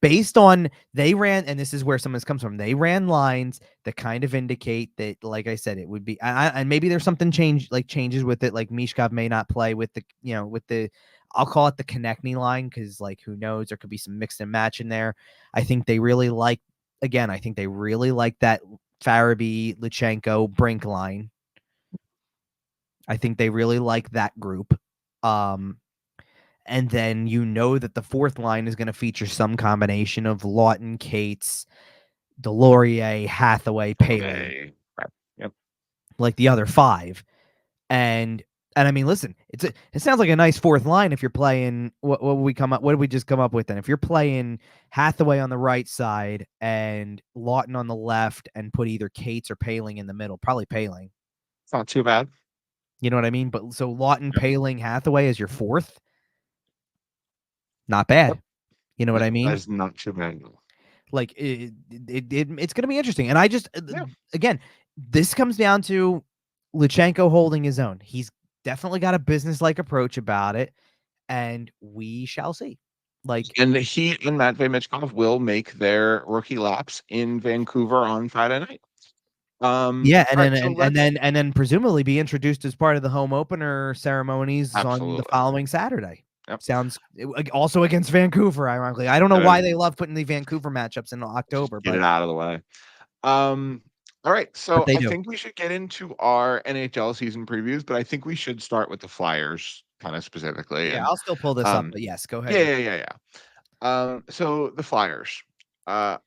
B: based on they ran, and this is where some of this comes from. They ran lines that kind of indicate that, like I said, it would be, and maybe there's something changes with it. Like Michkov may not play with the I'll call it the Konechny line because, like, who knows? There could be some mix and match in there. I think they really like, again, I think they really like that Farabee, Luchanko, Brink line. I think they really like that group. And then you know that the fourth line is going to feature some combination of Lawton, Cates, Delorier, Hathaway, Paley,
A: Right. Yep.
B: like the other five. And I mean, listen, it sounds like a nice fourth line if you're playing. What did we just come up with then? If you're playing Hathaway on the right side and Lawton on the left, and put either Cates or Paling in the middle, probably Paling.
A: It's not too bad.
B: You know what I mean? But so Lawton,
A: Yep.
B: Paling, Hathaway as your fourth, not bad.
A: Yep.
B: You know what I mean?
A: That's not too bad.
B: Like it's going to be interesting. And I just again, this comes down to Luchanko holding his own. He's definitely got a business-like approach about it, and we shall see. Like,
A: and he and Matvei Michkov will make their rookie laps in Vancouver on Friday night.
B: yeah, and
A: right,
B: then
A: so
B: and then presumably be introduced as part of the home opener ceremonies on the
A: absolutely.
B: following Saturday.
A: Yep.
B: Sounds also against Vancouver, ironically. I don't know why they love putting the Vancouver matchups in October,
A: Get
B: but
A: it out of the way. All right, so
B: they
A: I
B: do.
A: think we should get into our NHL season previews, but I think we should start with the Flyers kind of specifically.
B: Yeah,
A: And
B: I'll still pull this up, but yes, go ahead.
A: yeah. So the Flyers. I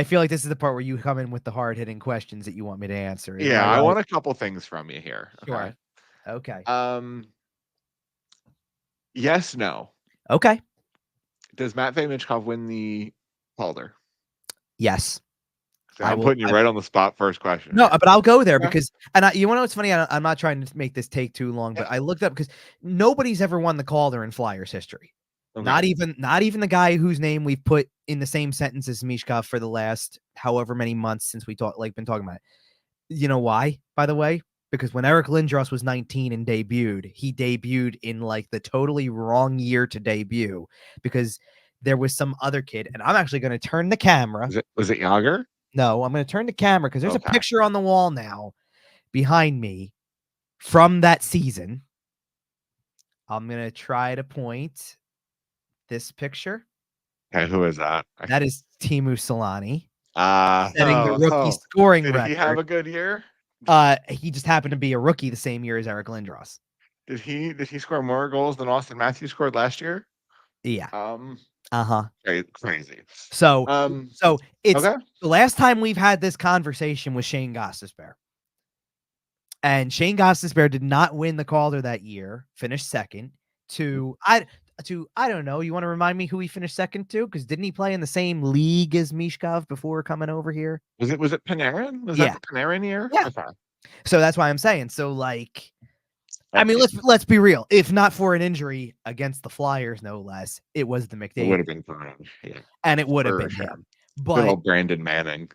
B: feel like this is the part where you come in with the hard-hitting questions that you want me to answer.
A: Yeah, I want a couple things from you here.
B: Sure. Okay.
A: Yes, no.
B: Okay.
A: Does Matvei Michkov win the Calder?
B: Yes.
A: I'm putting you right on the spot. First question.
B: No, but I'll go there because, and you want to know what's funny? I'm not trying to make this take too long, but I looked up because nobody's ever won the Calder in Flyers history. Okay. Not even the guy whose name we've put in the same sentence as Michkov for the last however many months since we been talking about it. You know why? By the way, because when Eric Lindros was 19 and debuted, he debuted in like the totally wrong year to debut because there was some other kid, and I'm actually going to turn the camera.
A: Was it Yager?
B: No, I'm going to turn the camera because there's a picture on the wall now behind me from that season. I'm going to try to point this picture.
A: Okay, who is that?
B: That is Teemu Selanne.
A: Setting
B: the rookie scoring record.
A: Did he have a good year?
B: He just happened to be a rookie the same year as Eric Lindros.
A: Did he score more goals than Austin Matthews scored last year?
B: Yeah.
A: Crazy.
B: So it's the last time we've had this conversation with Shane Gostisbehere. And Shane Gostisbehere did not win the Calder that year, finished second I don't know. You want to remind me who he finished second to? Because didn't he play in the same league as Michkov before coming over here?
A: Was it Panarin? Was that the Panarin year?
B: Yeah. Okay. So that's why I'm saying. So like, I mean, let's be real. If not for an injury against the Flyers, no less, it was the McDavid.
A: It would have been fine. Yeah.
B: And it would have been him. But
A: good old Brandon Manning.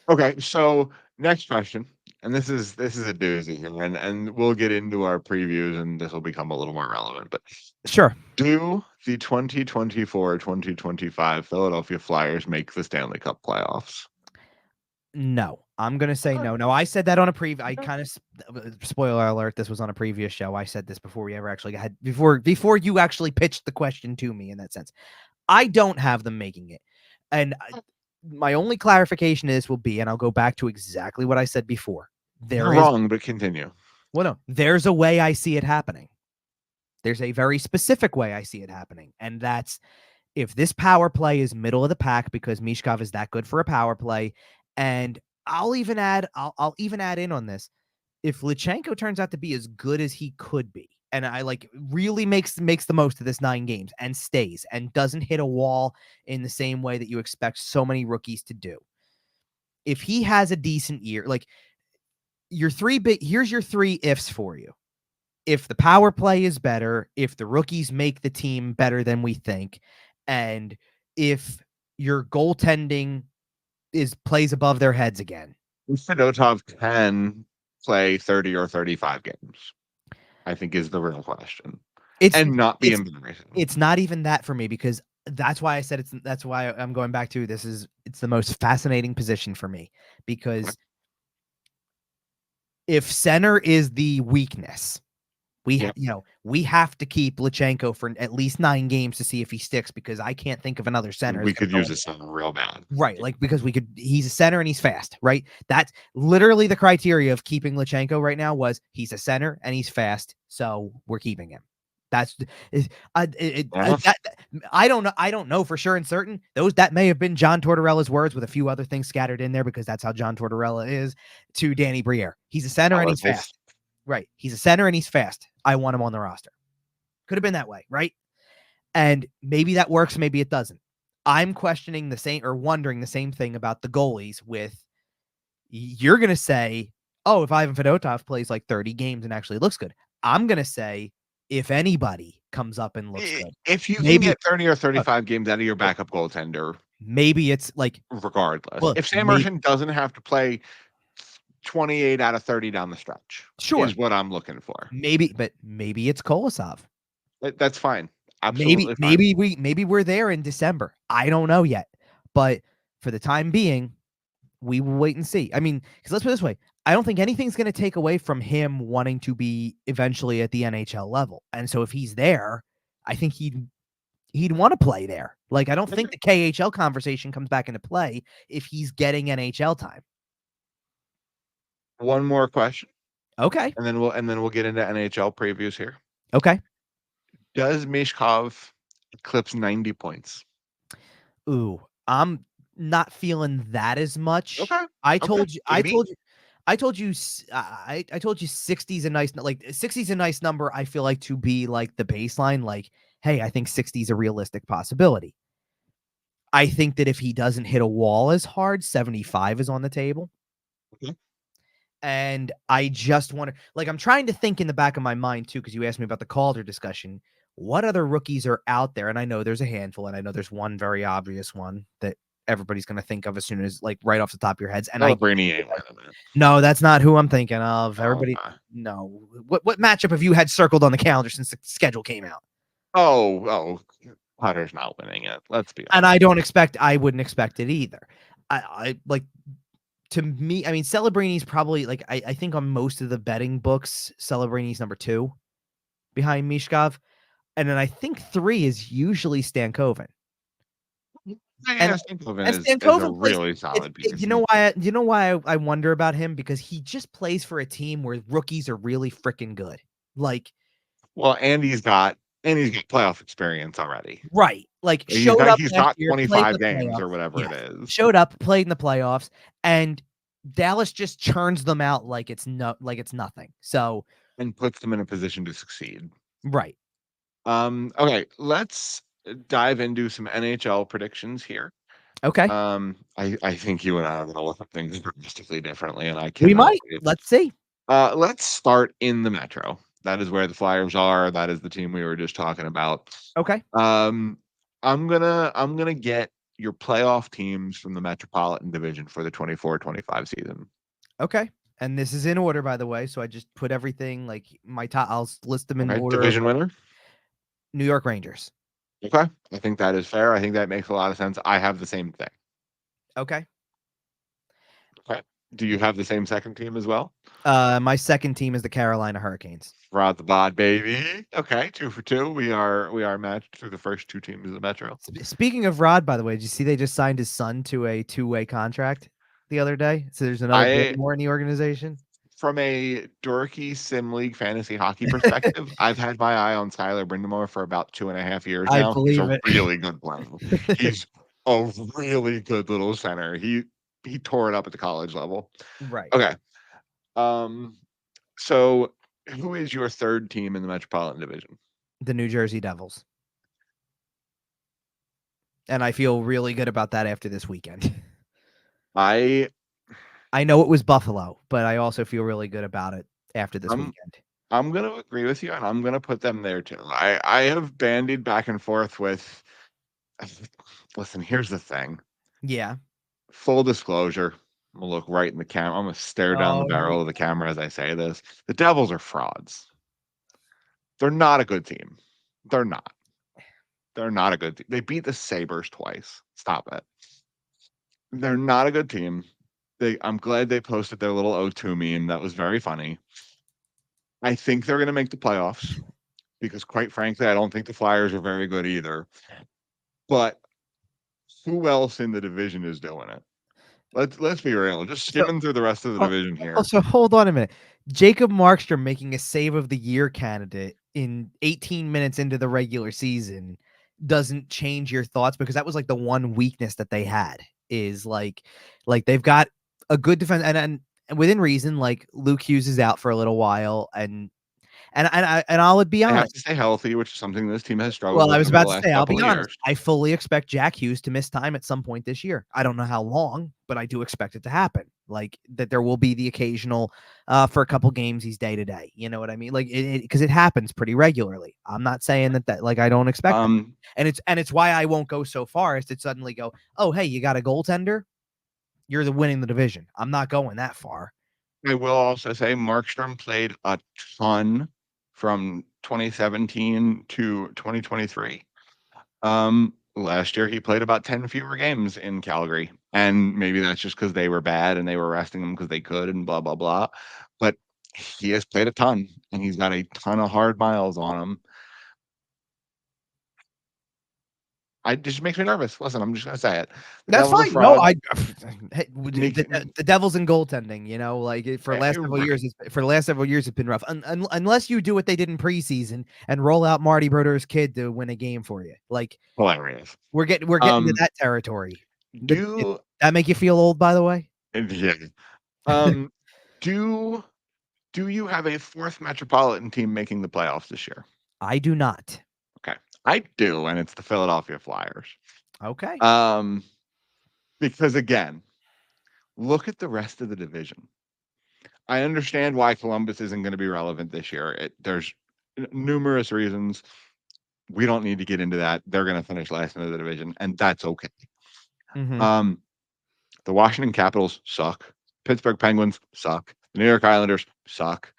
A: Okay, so next question, and this is a doozy here, and we'll get into our previews, and this will become a little more relevant. But
B: sure,
A: do the 2024-2025 Philadelphia Flyers make the Stanley Cup playoffs?
B: No, I'm gonna say no. No, I said that on a I kind of spoiler alert. This was on a previous show. I said this before we ever actually had before you actually pitched the question to me. In that sense, I don't have them making it, and my only clarification will be, and I'll go back to exactly what I said before.
A: You're wrong, but continue.
B: Well, no, there's a way I see it happening. There's a very specific way I see it happening, and that's if this power play is middle of the pack because Michkov is that good for a power play. And I'll even add in on this. If Luchanko turns out to be as good as he could be, and I really makes the most of this 9 games and stays and doesn't hit a wall in the same way that you expect so many rookies to do. If he has a decent year, like here's your 3 ifs for you. If the power play is better, if the rookies make the team better than we think, and if your goaltending plays above their heads again.
A: Fedotov can play 30 or 35 games, I think is the real question. And not be embarrassing.
B: It's not even that for me because that's why I said that's why I'm going back to it's the most fascinating position for me because if center is the weakness,
A: Yep.
B: We have to keep Luchanko for at least 9 games to see if he sticks, because I can't think of another center
A: We
B: that's going
A: could
B: to go
A: use
B: in.
A: a center real bad.
B: Right, like, because he's a center and he's fast, right? That's literally the criteria of keeping Luchanko right now, was he's a center and he's fast, so we're keeping him. That's that I don't know for sure and certain. That may have been John Tortorella's words with a few other things scattered in there, because that's how John Tortorella is to Danny Briere. He's a center and he's fast. Right. He's a center and he's fast. I want him on the roster. Could have been that way, right? And maybe that works, maybe it doesn't. I'm questioning the same, or wondering the same thing about the goalies. You're going to say, oh, if Ivan Fedotov plays like 30 games and actually looks good. I'm going to say, if anybody comes up and looks good,
A: if you can
B: maybe
A: get 30 or 35 games out of your backup goaltender,
B: maybe it's like,
A: regardless.
B: well,
A: If Sam Ersson doesn't have to play 28 out of 30 down the stretch,
B: sure,
A: is what I'm looking for.
B: but maybe it's Kolosov.
A: That's fine. Absolutely fine.
B: Maybe we're there in December. I don't know yet, but for the time being, we will wait and see. I mean, because let's put it this way, I don't think anything's going to take away from him wanting to be eventually at the NHL level. And so if he's there, I think he'd want to play there. Like, I don't think the KHL conversation comes back into play if he's getting NHL time.
A: One more question.
B: Okay.
A: And then we'll get into NHL previews here.
B: Okay.
A: Does Michkov eclipse 90 points?
B: Ooh, I'm not feeling that as much.
A: Okay.
B: I told you 60 is a nice, like 60 is a nice number. I feel like, to be like the baseline, like, hey, I think 60 is a realistic possibility. I think that if he doesn't hit a wall as hard, 75 is on the table.
A: Okay.
B: And I just want to, like, I'm trying to think in the back of my mind too, because you asked me about the Calder discussion. What other rookies are out there? And I know there's a handful, and I know there's one very obvious one that everybody's going to think of as soon as, like, right off the top of your heads. And no, that's not who I'm thinking of. Everybody, no. What matchup have you had circled on the calendar since the schedule came out?
A: Oh, Potter's not winning it. Let's be honest.
B: And I wouldn't expect it either. I like, to me, I mean, Celebrini's probably, like, I think on most of the betting books, Celebrini's number 2 behind Michkov. And then I think 3 is usually Stankoven.
A: Yeah, Stankoven is a
B: plays,
A: really solid piece.
B: you know why I wonder about him? Because he just plays for a team where rookies are really freaking good. Like,
A: well, and he's got playoff experience already.
B: Right. Like,
A: He's
B: showed up
A: got
B: last year,
A: 25 games or whatever it is.
B: Showed up, played in the playoffs, and Dallas just churns them out like it's nothing. So,
A: and puts them in a position to succeed.
B: Right.
A: Okay, let's dive into some NHL predictions here.
B: Okay.
A: I think you and I are going to look at things drastically differently, and I
B: We
A: cannot
B: might.
A: wait.
B: Let's see.
A: Let's start in the Metro. That is where the Flyers are. That is the team we were just talking about.
B: Okay.
A: I'm gonna get your playoff teams from the Metropolitan Division for the 24-25 season.
B: Okay. And this is in order, by the way. So I just put everything, like, my top. I'll list them in order.
A: Division winner?
B: New York Rangers.
A: Okay. I think that is fair. I think that makes a lot of sense. I have the same thing.
B: Okay.
A: Okay. Do you have the same second team as well?
B: My second team is the Carolina Hurricanes.
A: Rod the bod, baby. Okay, 2 for 2. We are matched through the first 2 teams of the Metro.
B: Speaking of Rod, by the way, did you see they just signed his son to a 2-way contract the other day? So there's another more in the organization.
A: From a dorky sim league fantasy hockey perspective, I've had my eye on Skylar Brindamore for about 2.5 years now. He's a really good player. He's a really good little center. He tore it up at the college level.
B: Right.
A: Okay. So who is your third team in the Metropolitan Division?
B: The New Jersey Devils. And I feel really good about that after this weekend. I know it was Buffalo, but I also feel really good about it after this weekend.
A: I'm going to agree with you, and I'm going to put them there too. I have bandied back and forth with. Listen, here's the thing.
B: Yeah.
A: Full disclosure. I'm going to look right in the camera. I'm going to stare down the barrel of the camera as I say this. The Devils are frauds. They're not a good team. They're not. They're not a good team. They beat the Sabres twice. Stop it. They're not a good team. I'm glad they posted their little O2 meme. That was very funny. I think they're going to make the playoffs because, quite frankly, I don't think the Flyers are very good either. But who else in the division is doing it? Let's be real. Just
B: So,
A: skimming through the rest of the division here.
B: so hold on a minute. Jacob Markstrom making a save of the year candidate in 18 minutes into the regular season doesn't change your thoughts, because that was like the one weakness that they had, is like they've got a good defense, and within reason, like Luke Hughes is out for a little while, and I'll be
A: They have
B: honest.
A: to stay healthy, which is something this team has struggled
B: Well, I
A: with
B: was
A: over the
B: about to
A: last
B: say, I'll
A: couple
B: be
A: of
B: honest.
A: years.
B: I fully expect Jack Hughes to miss time at some point this year. I don't know how long, but I do expect it to happen. Like that, there will be the occasional, for a couple games, he's day to day. You know what I mean? Like because it happens pretty regularly. I'm not saying that like I don't expect that,
A: Um,
B: and it's why I won't go so far as to suddenly go, oh hey, you got a goaltender, you're the winning the division. I'm not going that far.
A: I will also say Markstrom played a ton from 2017 to 2023. Last year he played about 10 fewer games in Calgary, and maybe that's just because they were bad and they were resting him because they could and blah blah blah. But he has played a ton, and he's got a ton of hard miles on him. It just makes me nervous. Listen, I'm just gonna say it. The
B: That's
A: Devils are
B: fine. No,
A: frauds.
B: hey,
A: Make
B: the Devils and goaltending, you know, like for the last several
A: right.
B: years, it's been rough. Unless you do what they did in preseason and roll out Marty Brodeur's kid to win a game for you. Like
A: Hilarious.
B: we're getting to
A: Um,
B: that territory.
A: do
B: That make you feel old, by the way?
A: yeah. Um, do do you have a fourth metropolitan team making the playoffs this year?
B: I do not.
A: Okay. I do, and it's the Philadelphia Flyers.
B: Okay.
A: Um, because again, look at the rest of the division. I understand why Columbus isn't going to be relevant this year. There's numerous reasons. We don't need to get into that. They're going to finish last in the division, and that's okay.
B: Mm-hmm.
A: Um, the Washington Capitals suck. Pittsburgh Penguins suck. The New York Islanders suck.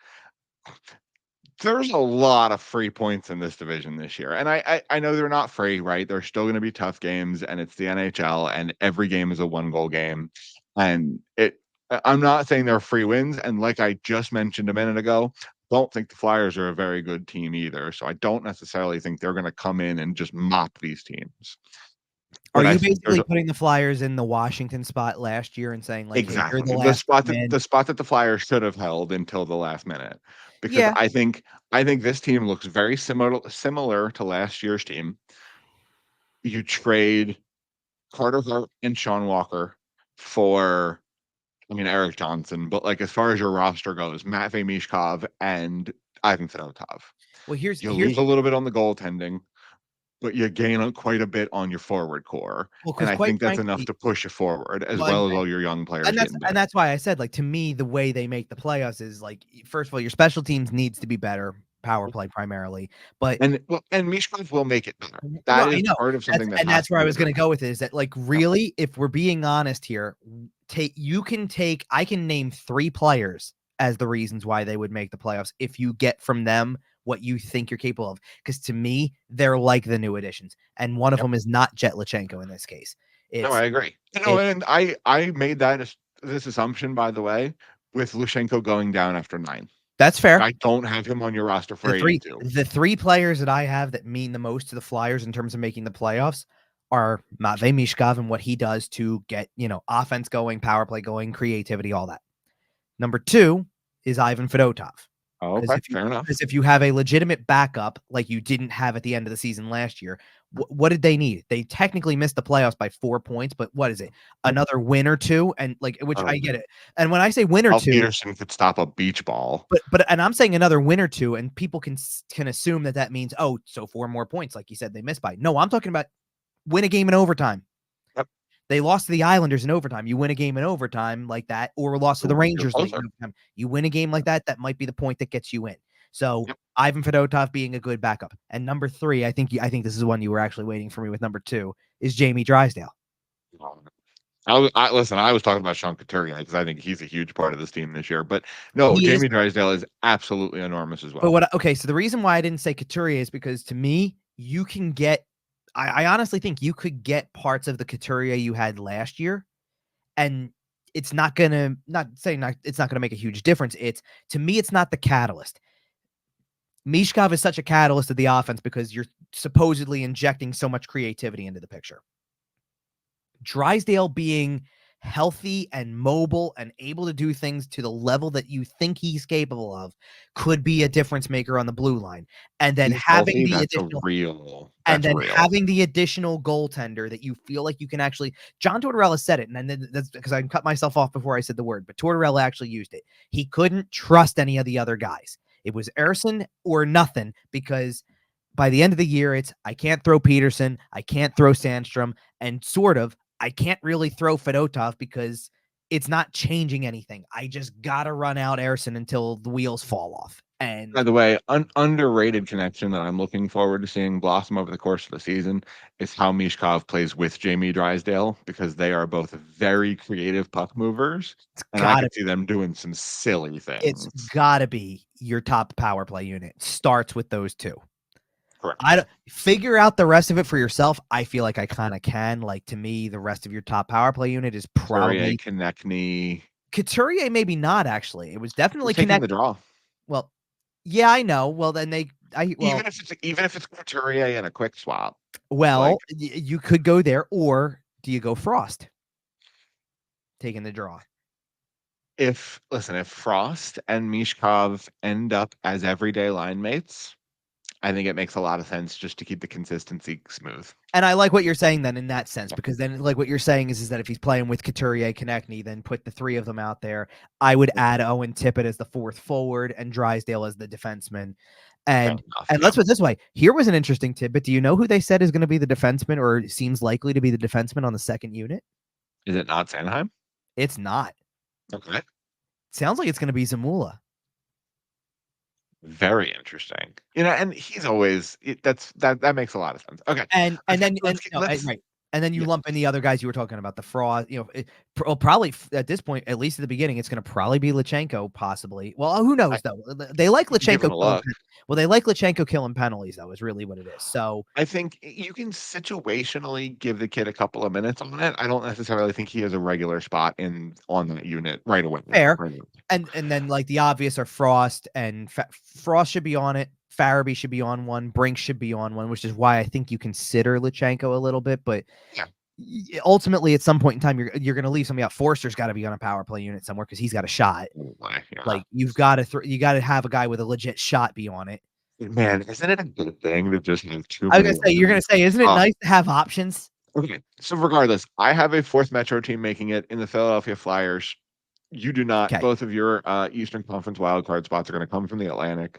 A: There's a lot of free points in this division this year, and I know they're not free, right? They're still going to be tough games, and it's the NHL, and every game is a 1-goal game, and I'm not saying they're free wins, and like I just mentioned a minute ago, don't think the Flyers are a very good team either. So I don't necessarily think they're going to come in and just mop these teams.
B: Are
A: But I
B: you
A: think there's
B: basically putting the Flyers in the Washington spot last year and saying like, hey, you're the
A: exactly
B: last man?
A: the spot that the Flyers should have held until the last minute, because
B: Yeah.
A: I think this team looks very similar to last year's team. You trade Carter Hart and Sean Walker for, I mean, Eric Johnson, but like as far as your roster goes, Matvei Michkov and Ivan Fedotov.
B: Well,
A: You
B: here's
A: lose a little bit on the goaltending, but you gain quite a bit on your forward core,
B: well,
A: and
B: because
A: I
B: quite
A: think that's enough
B: frankly,
A: to push you forward, as
B: well,
A: well as all your young players
B: and
A: getting better.
B: that's why I said, like, to me, the way they make the playoffs is like, first of all, your special teams needs to be better, power play primarily. But
A: And well, and Mishkov will make it better.
B: no,
A: That
B: I
A: is
B: know
A: part of something that has
B: that's
A: to
B: where I
A: be
B: was going to
A: addressed.
B: go with it, is that like
A: Yep,
B: really, if we're being honest here, I can name 3 players as the reasons why they would make the playoffs if you get from them what you think you're capable of. Because to me, they're like the new additions, and one of
A: yep.
B: them is not Jett Luchanko in this case.
A: No,
B: It's
A: I agree. You know,
B: it
A: and I made that this assumption, by the way, with Lushenko going down after 9.
B: That's fair.
A: I don't have him on your roster for 82.
B: The 3 players that I have that mean the most to the Flyers in terms of making the playoffs are Matvei Michkov and what he does to get, offense going, power play going, creativity, all that. Number 2 is Ivan Fedotov.
A: Oh,
B: Because
A: okay, fair enough.
B: if you have a legitimate backup like you didn't have at the end of the season last year, what did they need? They technically missed the playoffs by 4 points, but what is it? Another win or 2, and like, which I get
A: Um,
B: it. And when I say win or
A: Al
B: 2,
A: Peterson could stop a beach ball.
B: but and I'm saying another win or 2, and people can assume that that means, oh, so 4 more points, like you said, they missed by. No, I'm talking about win a game in overtime.
A: Yep.
B: They lost to the Islanders in overtime. You win a game in overtime like that, or lost to the
A: You're
B: Rangers late in
A: closer.
B: overtime. You win a game like that, that might be the point that gets you in. So
A: Yep.
B: Ivan Fedotov being a good backup. And number 3, I think this is one you were actually waiting for me with. Number 2 is Jamie Drysdale.
A: Listen. I was talking about Sean Couturier because I think he's a huge part of this team this year. But no,
B: He is,
A: Jamie Drysdale is absolutely enormous as
B: but
A: well.
B: what? Okay, so the reason why I didn't say Couturier is because to me, you can get. I honestly think you could get parts of the Couturier you had last year, and it's not gonna make a huge difference. It's, to me, it's not the catalyst. Michkov is such a catalyst of the offense because you're supposedly injecting so much creativity into the picture. Drysdale being healthy and mobile and able to do things to the level that you think he's capable of could be a difference maker on the blue line. And then
A: He's
B: having
A: healthy.
B: the
A: That's a
B: additional
A: real.
B: and
A: That's
B: then
A: real.
B: having the additional goaltender that you feel like you can actually John Tortorella said it, and then that's because I cut myself off before I said the word, but Tortorella actually used it. He couldn't trust any of the other guys. It was Ersson or nothing because by the end of the year, it's I can't throw Peterson, I can't throw Sandstrom, and sort of I can't really throw Fedotov because it's not changing anything. I just gotta run out Ersson until the wheels fall off.
A: By
B: And
A: the way, underrated connection that I'm looking forward to seeing blossom over the course of the season is how Mishkov plays with Jamie Drysdale because they are both very creative puck movers,
B: it's
A: and I
B: gotta
A: could see them doing some silly
B: it's
A: things.
B: gotta be your top power play unit. Starts with those two. I
A: Correct.
B: don't figure out the rest of it for yourself. I feel like I kind of can. Like to me, the rest of your top power play unit is
A: Couturier,
B: probably
A: Konechny.
B: Couturier. Maybe not actually. It was
A: We're
B: definitely
A: taking
B: connect.
A: the draw.
B: Well, yeah, I know. Well, then
A: Even if it's Couturier and a quick swap, like
B: you could go there, or do you go Frost taking the draw?
A: if Frost and Mishkov end up as everyday line mates, I think it makes a lot of sense just to keep the consistency smooth.
B: And I like what you're saying then in that sense, because then like what you're saying is that if he's playing with Couturier, Konechny, then put the three of them out there. I would add Owen Tippett as the fourth forward and Drysdale as the defenseman.
A: Fair
B: And
A: enough.
B: and
A: Yeah.
B: let's put it this way. Here was an interesting tidbit. Do you know who they said is going to be the defenseman or seems likely to be the defenseman on the second unit?
A: Is it not Sanheim?
B: It's not.
A: Okay.
B: Sounds like it's going to be Zamula.
A: Very interesting. And he's always that makes a lot of sense. Okay.
B: And
A: I
B: and
A: think
B: then and no,
A: let's
B: right. And then you
A: yeah.
B: lump in the other guys you were talking about, the Frost, probably at this point, at least at the beginning, it's going to probably be Luchanko, possibly. Well, who
A: I
B: knows though? They like
A: give him
B: Luchanko
A: a
B: killing.
A: look.
B: Well, they like Luchanko killing penalties, though, is really what it is. So
A: I think you can situationally give the kid a couple of minutes on it. I don't necessarily think he has a regular spot on that unit right away.
B: fair.
A: Right away.
B: And then like the obvious are Frost and Frost should be on it. Farabee should be on one. Brink should be on one, which is why I think you consider Luchanko a little bit, but
A: Yeah.
B: ultimately at some point in time you're going to leave somebody out. Forster's got to be on a power play unit somewhere because he's got a shot.
A: Yeah.
B: Like you've got to you got to have a guy with a legit shot be on it.
A: Man, isn't it a good thing to just have too
B: I was
A: many
B: gonna say you're gonna
A: weapons?
B: say, isn't it nice to have options?
A: Okay. So regardless, I have a fourth Metro team making it in the Philadelphia Flyers. You do not.
B: Okay.
A: Both of your Eastern Conference wildcard spots are going to come from the Atlantic.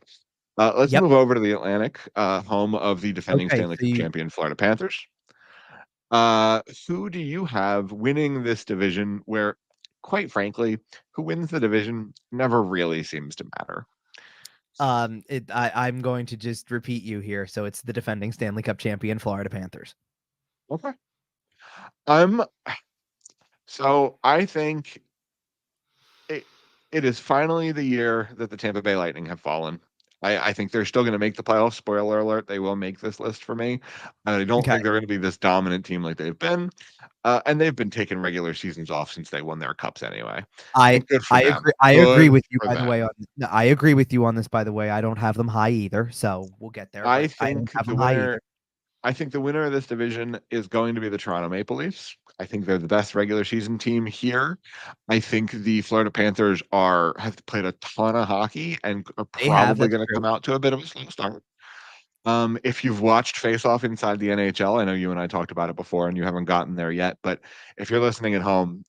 A: Let's
B: Yep.
A: move over to the Atlantic, home of the defending
B: Okay.
A: Stanley
B: So
A: Cup
B: you
A: champion Florida Panthers. Who do you have winning this division where, quite frankly, who wins the division never really seems to matter?
B: I'm going to just repeat you here. So it's the defending Stanley Cup champion Florida Panthers.
A: Okay. Um, so I think it is finally the year that the Tampa Bay Lightning have fallen. I think they're still going to make the playoffs. Spoiler alert, they will make this list for me. I don't
B: Okay.
A: think they're going to be this dominant team like they've been. And they've been taking regular seasons off since they won their cups anyway.
B: I
A: But good for
B: I
A: them.
B: agree. I agree
A: Good
B: with you
A: for
B: by the
A: them.
B: way. I agree with you on this. By the way, I don't have them high either. So we'll get there.
A: I
B: But I don't
A: think
B: have
A: the
B: them high
A: winner
B: either.
A: I think the winner of this division is going to be the Toronto Maple Leafs. I think they're the best regular season team here. I think the Florida Panthers have played a ton of hockey and are
B: They have.
A: probably
B: That's
A: going to
B: true.
A: come out to a bit of a slow start. If you've watched Face Off inside the NHL, I know you and I talked about it before, and you haven't gotten there yet. But if you're listening at home,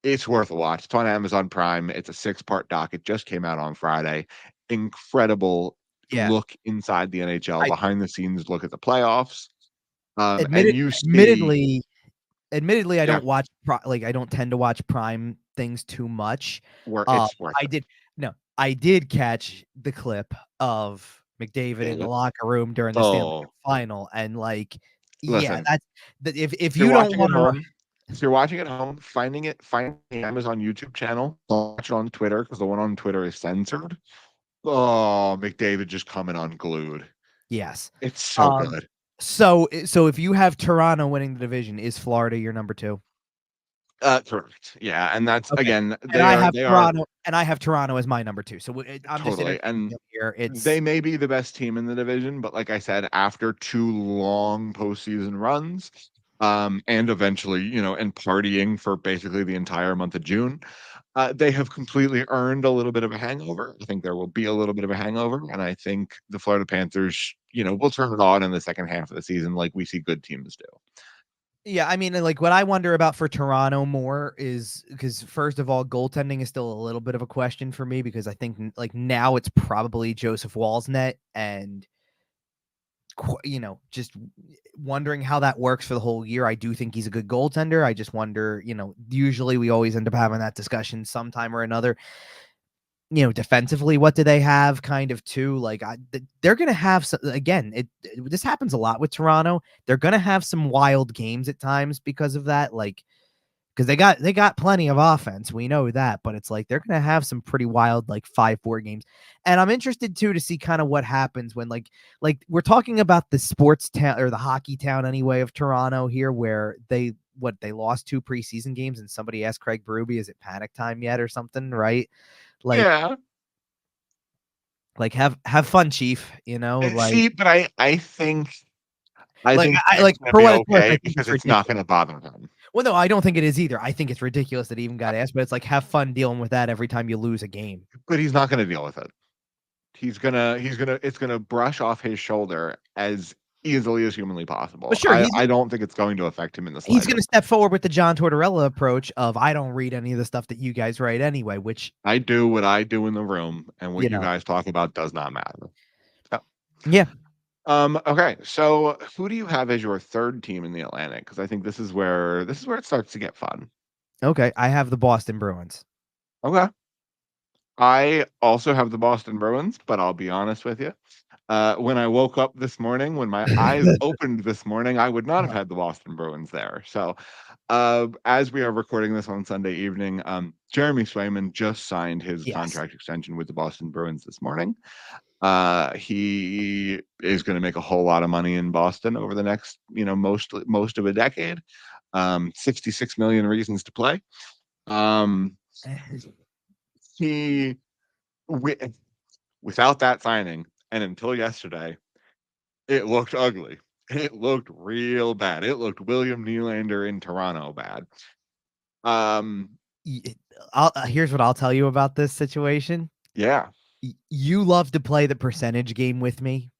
A: it's worth a watch. It's on Amazon Prime. It's a 6-part doc. It just came out on Friday. Incredible
B: Yeah.
A: look inside the NHL,
B: I
A: behind the scenes look at the playoffs. And
B: admitted.
A: you see
B: Admittedly, admittedly, I
A: yeah,
B: don't watch like I don't tend to watch prime things too much.
A: where it's worth
B: I
A: it.
B: did no, I did catch the clip of McDavid in the
A: David.
B: locker room during the Stanley Cup
A: Oh,
B: final, and like, yeah,
A: listen,
B: that's if
A: if you're
B: you don't
A: watching at
B: want to,
A: home, find the Amazon YouTube channel, watch it on Twitter because the one on Twitter is censored. Oh, McDavid just coming unglued.
B: yes.
A: It's so
B: Um,
A: good.
B: so if you have Toronto winning the division, is Florida your number two?
A: Correct. Yeah, and that's
B: Okay.
A: again,
B: And
A: they are
B: I have Toronto as my number 2. So I'm just in
A: totally, and
B: agreement here.
A: they
B: It's
A: may be the best team in the division, but like I said, after 2 long postseason runs, and eventually, and partying for basically the entire month of June, they have completely earned a little bit of a hangover. I think there will be a little bit of a hangover, and I think the Florida Panthers, will turn it on in the second half of the season like we see good teams do.
B: Yeah, I mean, like, what I wonder about for Toronto more is because first of all, goaltending is still a little bit of a question for me because I think like now it's probably Joseph Wall's net and just wondering how that works for the whole year. I do think he's a good goaltender. I just wonder, usually we always end up having that discussion sometime or another. Defensively, what do they have kind of too? Like they're going to have some, again, this happens a lot with Toronto. They're going to have some wild games at times because of that. Like, because they got plenty of offense. We know that, but it's like they're gonna have some pretty wild like 5-4 games. And I'm interested too to see kind of what happens when like we're talking about the sports town or the hockey town anyway of Toronto here, where they lost 2 preseason games and somebody asked Craig Berube, is it panic time yet or something, right? Like
A: Yeah.
B: like have fun, Chief, like
A: See, but I think
B: I
A: it's
B: like
A: gonna
B: for
A: be
B: what it's worth, I
A: okay
B: think
A: because
B: it's
A: it's not
B: ridiculous.
A: gonna bother him.
B: Well, no, I don't think it is either. I think it's ridiculous that he even got asked, but it's like have fun dealing with that every time you lose a game.
A: But he's not gonna deal with it. It's gonna brush off his shoulder as easily as humanly
B: But
A: possible.
B: sure,
A: I don't think it's going to affect him in the
B: he's gonna
A: slightest.
B: step forward with the John Tortorella approach of I don't read any of the stuff that you guys write anyway, which,
A: I do what I do in the room, and what
B: you
A: you
B: know,
A: guys talk about does not matter. So,
B: yeah.
A: okay, so who do you have as your third team in the Atlantic? Because I think this is where it starts to get fun.
B: Okay, I have the Boston Bruins.
A: Okay. I also have the Boston Bruins, but I'll be honest with you. When I woke up this morning, when my eyes opened this morning, I would not have
B: Uh-huh.
A: had the Boston Bruins there. So, as we are recording this on Sunday evening, Jeremy Swayman just signed his
B: Yes.
A: contract extension with the Boston Bruins this morning. He is going to make a whole lot of money in Boston over the next, most of a decade. 66 million reasons to play. Um, he, wi- without that signing, and until yesterday, it looked ugly. It looked real bad. It looked William Nylander in Toronto bad. Um,
B: Y- Here's what I'll tell you about this situation.
A: yeah,
B: You love to play the percentage game with me.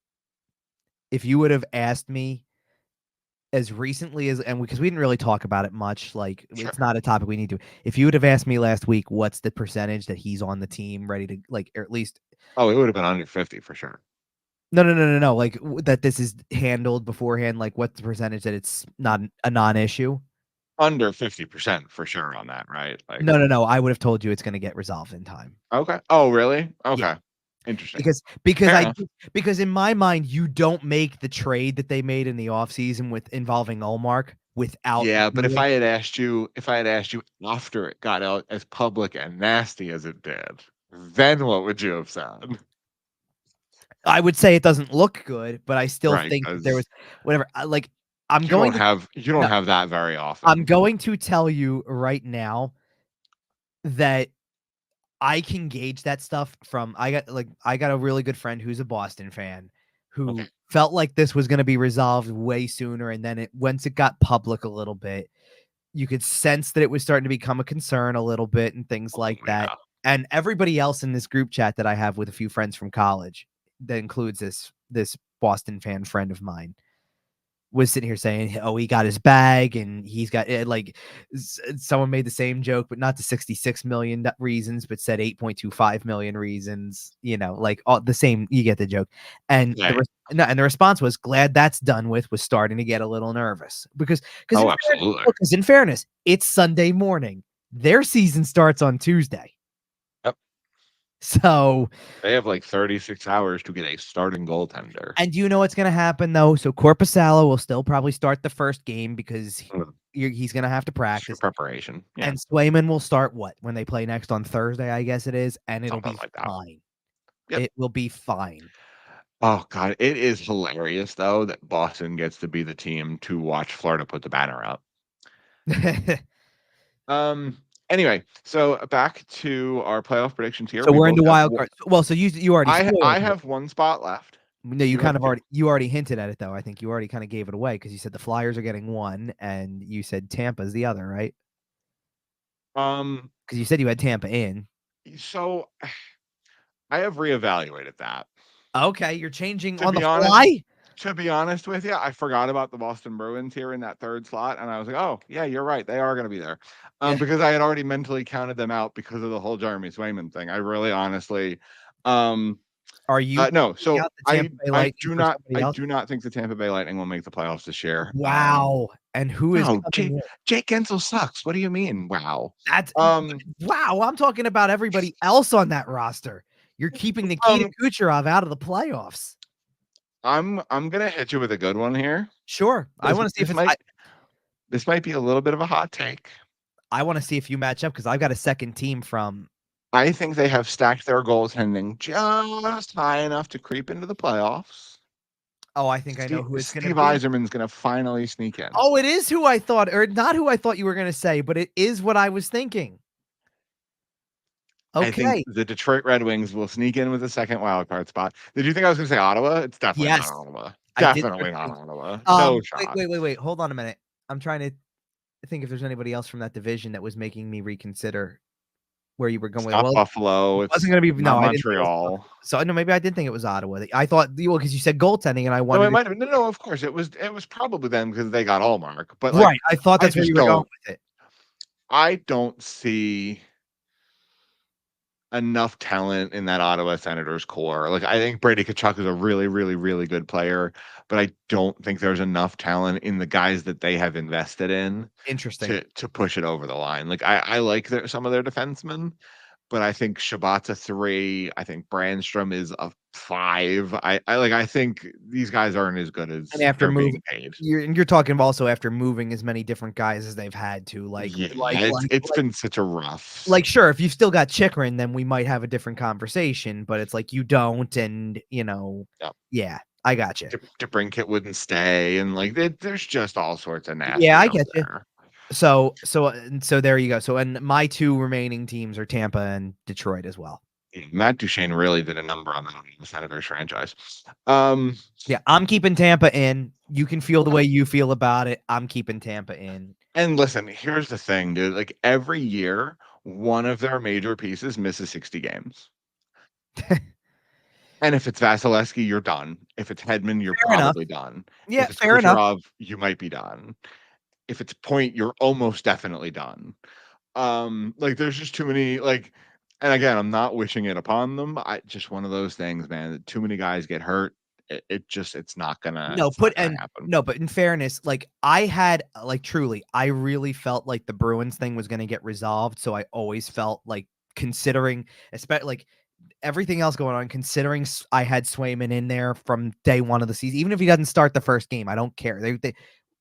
B: If you would have asked me as recently as and because we didn't really talk about it much, like it's
A: sure.
B: not a topic we need to. If you would have asked me last week, what's the percentage that he's on the team ready to like, or at least
A: Oh, it would have been under 50 for sure.
B: no, no, no, no, no. Like that this is handled beforehand. Like what's the percentage that it's not a non-issue?
A: Under 50% for sure on that, right? Like,
B: No, no, no. I would have told you it's going to get resolved in time.
A: okay. Oh, really?
B: Yeah,
A: Okay. Interesting.
B: because
A: Fair enough.
B: because in my mind, you don't make the trade that they made in the offseason with involving Olmark without
A: Yeah, but
B: doing.
A: if I had asked you after it got out as public and nasty as it did, then what would you have said?
B: I would say it doesn't look good, but I still
A: Right,
B: think that there was
A: because
B: whatever. Like I'm going to
A: you don't
B: no,
A: have that very
B: I'm
A: often.
B: going to tell you right now that I can gauge that stuff from I got a really good friend who's a Boston fan
A: Okay.
B: who felt like this was going to be resolved way sooner, and then once it got public a little bit, you could sense that it was starting to become a concern a little bit and things
A: Oh,
B: like that.
A: yeah.
B: And everybody else in this group chat that I have with a few friends from college that includes this Boston fan friend of mine was sitting here saying, "Oh, he got his bag, and he's got it." Like someone made the same joke, but not the 66 million reasons, but said 8.25 million reasons. Like all the same. You get the joke. And
A: Right.
B: no, and the response was, "Glad that's done with." Was starting to get a little nervous
A: Oh, absolutely.
B: because in fairness, it's Sunday morning. Their season starts on Tuesday,
A: Yep.
B: so.
A: They have like 36 hours to get a starting goaltender.
B: And do you know what's going to happen though? So Corpusalo will still probably start the first game because
A: Mm,
B: he's going to have to
A: just for
B: practice.
A: preparation. Yeah.
B: And Swayman will start when they play next on Thursday, I guess it is, and it'll
A: Something
B: be
A: like that.
B: fine.
A: Yep.
B: It will be fine.
A: Oh god, it is hilarious though that Boston gets to be the team to watch Florida put the banner up. Anyway, so back to our playoff predictions here.
B: So
A: We
B: we're
A: both
B: into
A: have
B: wild card. Well, so you already
A: I
B: spoiled it.
A: have one spot left.
B: No, you
A: You have
B: kind of
A: two.
B: already hinted at it though. I think you already kind of gave it away because you said the Flyers are getting one, and you said Tampa's the other, right?
A: Um,
B: Because you said you had Tampa in.
A: so I have reevaluated that.
B: Okay, you're changing
A: To
B: on the
A: be honest,
B: fly.
A: to be honest with you, I forgot about the Boston Bruins here in that third slot, and I was like, "Oh, yeah, you're right. They are going to be there."
B: Yeah.
A: Because I had already mentally counted them out because of the whole Jeremy Swayman thing. I really, honestly, um,
B: Are you
A: no.
B: counting
A: So
B: out the Tampa Bay Lightning for somebody
A: I
B: else?
A: do not think the Tampa Bay Lightning will make the playoffs this year.
B: Wow. And who is
A: No,
B: coming in?
A: Jake Gensel sucks. What do you mean? Wow.
B: That's
A: Um,
B: wow. I'm talking about everybody else on that roster. You're keeping Nikita
A: um,
B: Kucherov out of the playoffs.
A: I'm gonna hit you with a good one here.
B: Sure. I
A: This
B: want to see if
A: this
B: it's
A: might this might be a little bit of a hot take.
B: I want to see if you match up because I've got a second team from.
A: I think they have stacked their goaltending just high enough to creep into the playoffs.
B: Oh, I think I know who it's going to
A: Steve
B: be.
A: Yzerman's gonna finally sneak in.
B: Oh, it is who I thought, or not who I thought you were going to say, but it is what I was thinking.
A: I think
B: Okay.
A: the Detroit Red Wings will sneak in with a second wild card spot. Did you think I was gonna say Ottawa? It's definitely not
B: Yes,
A: Ottawa.
B: I did.
A: Definitely not Ottawa. No
B: Wait,
A: shot.
B: wait, wait, wait. Hold on a minute. I'm trying to think if there's anybody else from that division that was making me reconsider where you were going
A: It's
B: with it.
A: not
B: Well, it
A: Buffalo.
B: wasn't
A: It's
B: going to be.
A: not
B: No, I didn't think it was.
A: Montreal.
B: So no, maybe I did think it was Ottawa. I thought well because you said goaltending, and I
A: No,
B: wanted
A: it
B: to.
A: might have been. No, of course it was probably them because they got Allmark. But like,
B: Right, I thought
A: I
B: that's where
A: just
B: you were going
A: don't.
B: with it.
A: I don't see enough talent in that Ottawa Senators core. Like, I think Brady Tkachuk is a really, really, really good player, but I don't think there's enough talent in the guys that they have invested in
B: Interesting.
A: to push it over the line. Like, I like some of their defensemen, but I think Shabbat's a 3. I think Brandstrom is a 5. I think these guys aren't as good
B: And
A: as
B: after
A: they're
B: moving,
A: being paid.
B: you're talking also after moving as many different guys as they've had to,
A: Yeah, it's been such a rough.
B: sure, if you've still got Chikrin, then we might have a different conversation, but it's like you don't, and
A: Yeah,
B: yeah, I got you.
A: DeBrincat wouldn't stay, and like there's just all sorts of
B: Yeah, I
A: nastiness
B: get you.
A: there.
B: So there you go. So and my two remaining teams are Tampa and Detroit as well.
A: Yeah, Matt Duchene really did a number on the Senators franchise. Um,
B: Yeah, I'm keeping Tampa in. You can feel the way you feel about it. I'm keeping Tampa in.
A: and listen, here's the thing, dude. Like every year, one of their major pieces misses 60 games. And if it's Vasilevsky, you're done. If it's Hedman, you're
B: Fair enough.
A: probably done.
B: Yeah,
A: If it's
B: fair enough.
A: Kucherov, you might be done. If it's Point, you're almost definitely done. Like there's just too many and again, I'm not wishing it upon them. I just one of those things, man. That too many guys get hurt.
B: No,
A: It's not gonna happen.
B: no, but in fairness, like I had like truly, I really felt like the Bruins thing was going to get resolved. So I always felt like considering, especially like everything else going on, considering I had Swayman in there from day one of the season, even if he doesn't start the first game, I don't care.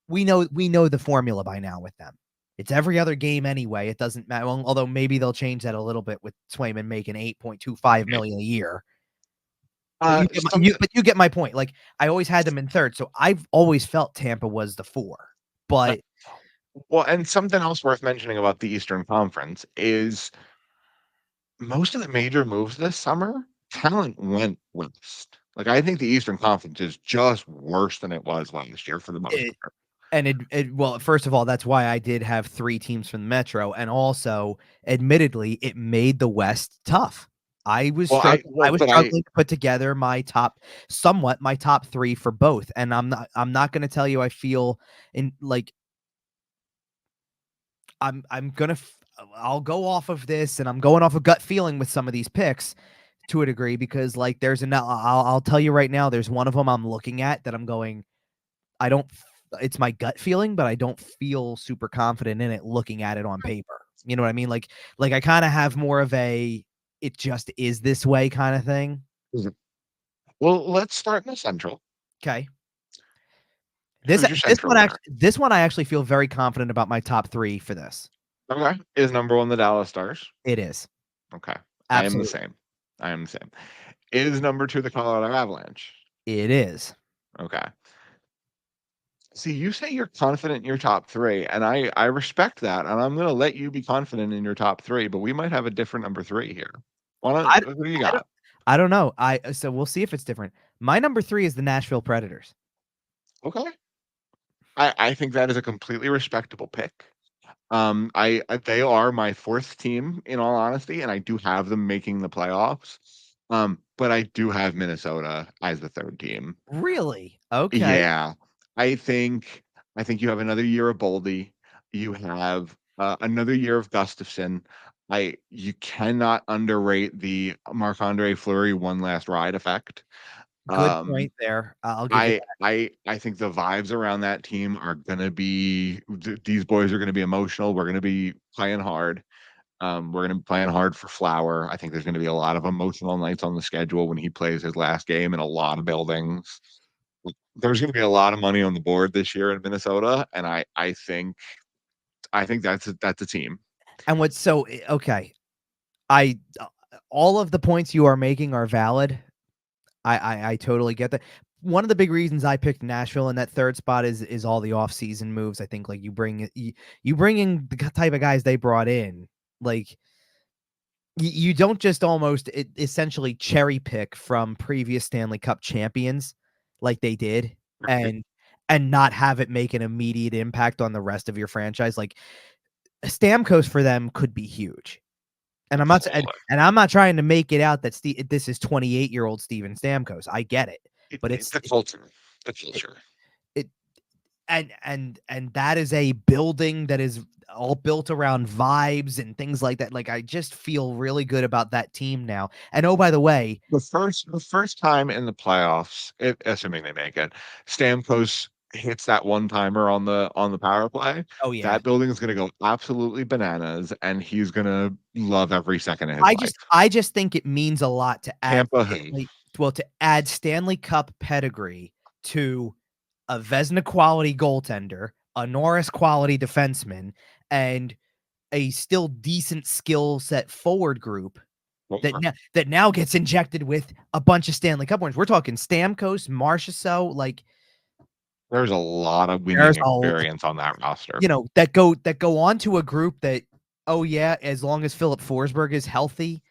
B: We know the formula by now with them. It's every other game anyway. It doesn't matter. Well, although maybe they'll change that a little bit with Swayman making 8.25 million a year. But
A: Something
B: you get my point. Like I always had them in third, so I've always felt Tampa was the 4.
A: uh,
B: But
A: well, and something else worth mentioning about the Eastern Conference is most of the major moves this summer, talent went west. Like I think the Eastern Conference is just worse than it was last year for the most
B: it
A: part.
B: and it well, first of all, that's why I did have 3 teams from the Metro, and also, admittedly, it made the West tough. I was
A: But I
B: struggling to put together my top 3 for both, and I'm not gonna tell you I feel in like I'm gonna I'll go off of this, and I'm going off a gut feeling with some of these picks to a degree because like I'll tell you right now, there's one of them I'm looking at that I'm going, I don't. It's my gut feeling, but I don't feel super confident in it looking at it on paper. You know what I mean? Like I kind of have more of a it just is this way kind of thing.
A: well, let's start in the Central.
B: Okay.
A: Who's your Central winner?
B: This one I actually feel very confident about my top 3 for this.
A: Okay. Is number one the Dallas Stars?
B: It is.
A: Okay. I am the
B: Absolutely.
A: same. I am the same. Is number two the Colorado Avalanche?
B: It is.
A: Okay. See, you say you're confident in your top 3, and I respect that, and I'm gonna let you be confident in your top 3, but we might have a different number 3 here. Why
B: I
A: don't
B: d
A: who do you
B: I don't
A: got?
B: I don't know. So we'll see if it's different. My number 3 is the Nashville Predators.
A: Okay. I think that is a completely respectable pick. They are my 4th team in all honesty, and I do have them making the playoffs. But I do have Minnesota as the 3rd team.
B: Really? Okay.
A: Yeah. I think I think you have another year of Boldy. You have, another year of Gustafson. You cannot underrate the Marc-Andre Fleury one last ride effect.
B: Good
A: Um,
B: point there. I'll give you that.
A: I think the vibes around that team are gonna be these boys are gonna be emotional. We're gonna be playing hard. We're gonna be playing hard for Flower. I think there's gonna be a lot of emotional nights on the schedule when he plays his last game in a lot of buildings. There's gonna be a lot of money on the board this year in Minnesota, and I think that's a team.
B: And what's so okay, I all of the points you are making are valid. I totally get that. One of the big reasons I picked Nashville in that 3rd spot is all the offseason moves. I think, like, you bring in the type of guys they brought in, like, you don't just almost essentially cherry pick from previous Stanley Cup champions like they did,
A: Right.
B: and not have it make an immediate impact on the rest of your franchise. Like, Stamkos for them could be huge. And
A: Absolutely.
B: I'm not trying to make it out that this is 28-year-old Steven Stamkos. I get it. But
A: The culture. The
B: it,
A: culture.
B: it and that is a building that is all built around vibes and things like that. Like, I just feel really good about that team now. And oh, by the way,
A: The first time in the playoffs, assuming they make it, Stamkos hits that one-timer on the power play,
B: oh yeah,
A: that building is gonna go absolutely bananas, and he's gonna love every second of his life.
B: I just think it means a lot to add
A: Tampa who?
B: Stanley Cup pedigree to a Vezina quality goaltender, a Norris quality defenseman, and a still decent skill set forward group that now gets injected with a bunch of Stanley Cup wins. We're talking Stamkos, Marchessault, like
A: There's a lot of winning
B: there's a
A: experience on that roster.
B: that go on to a group that, oh yeah, as long as Philip Forsberg is healthy,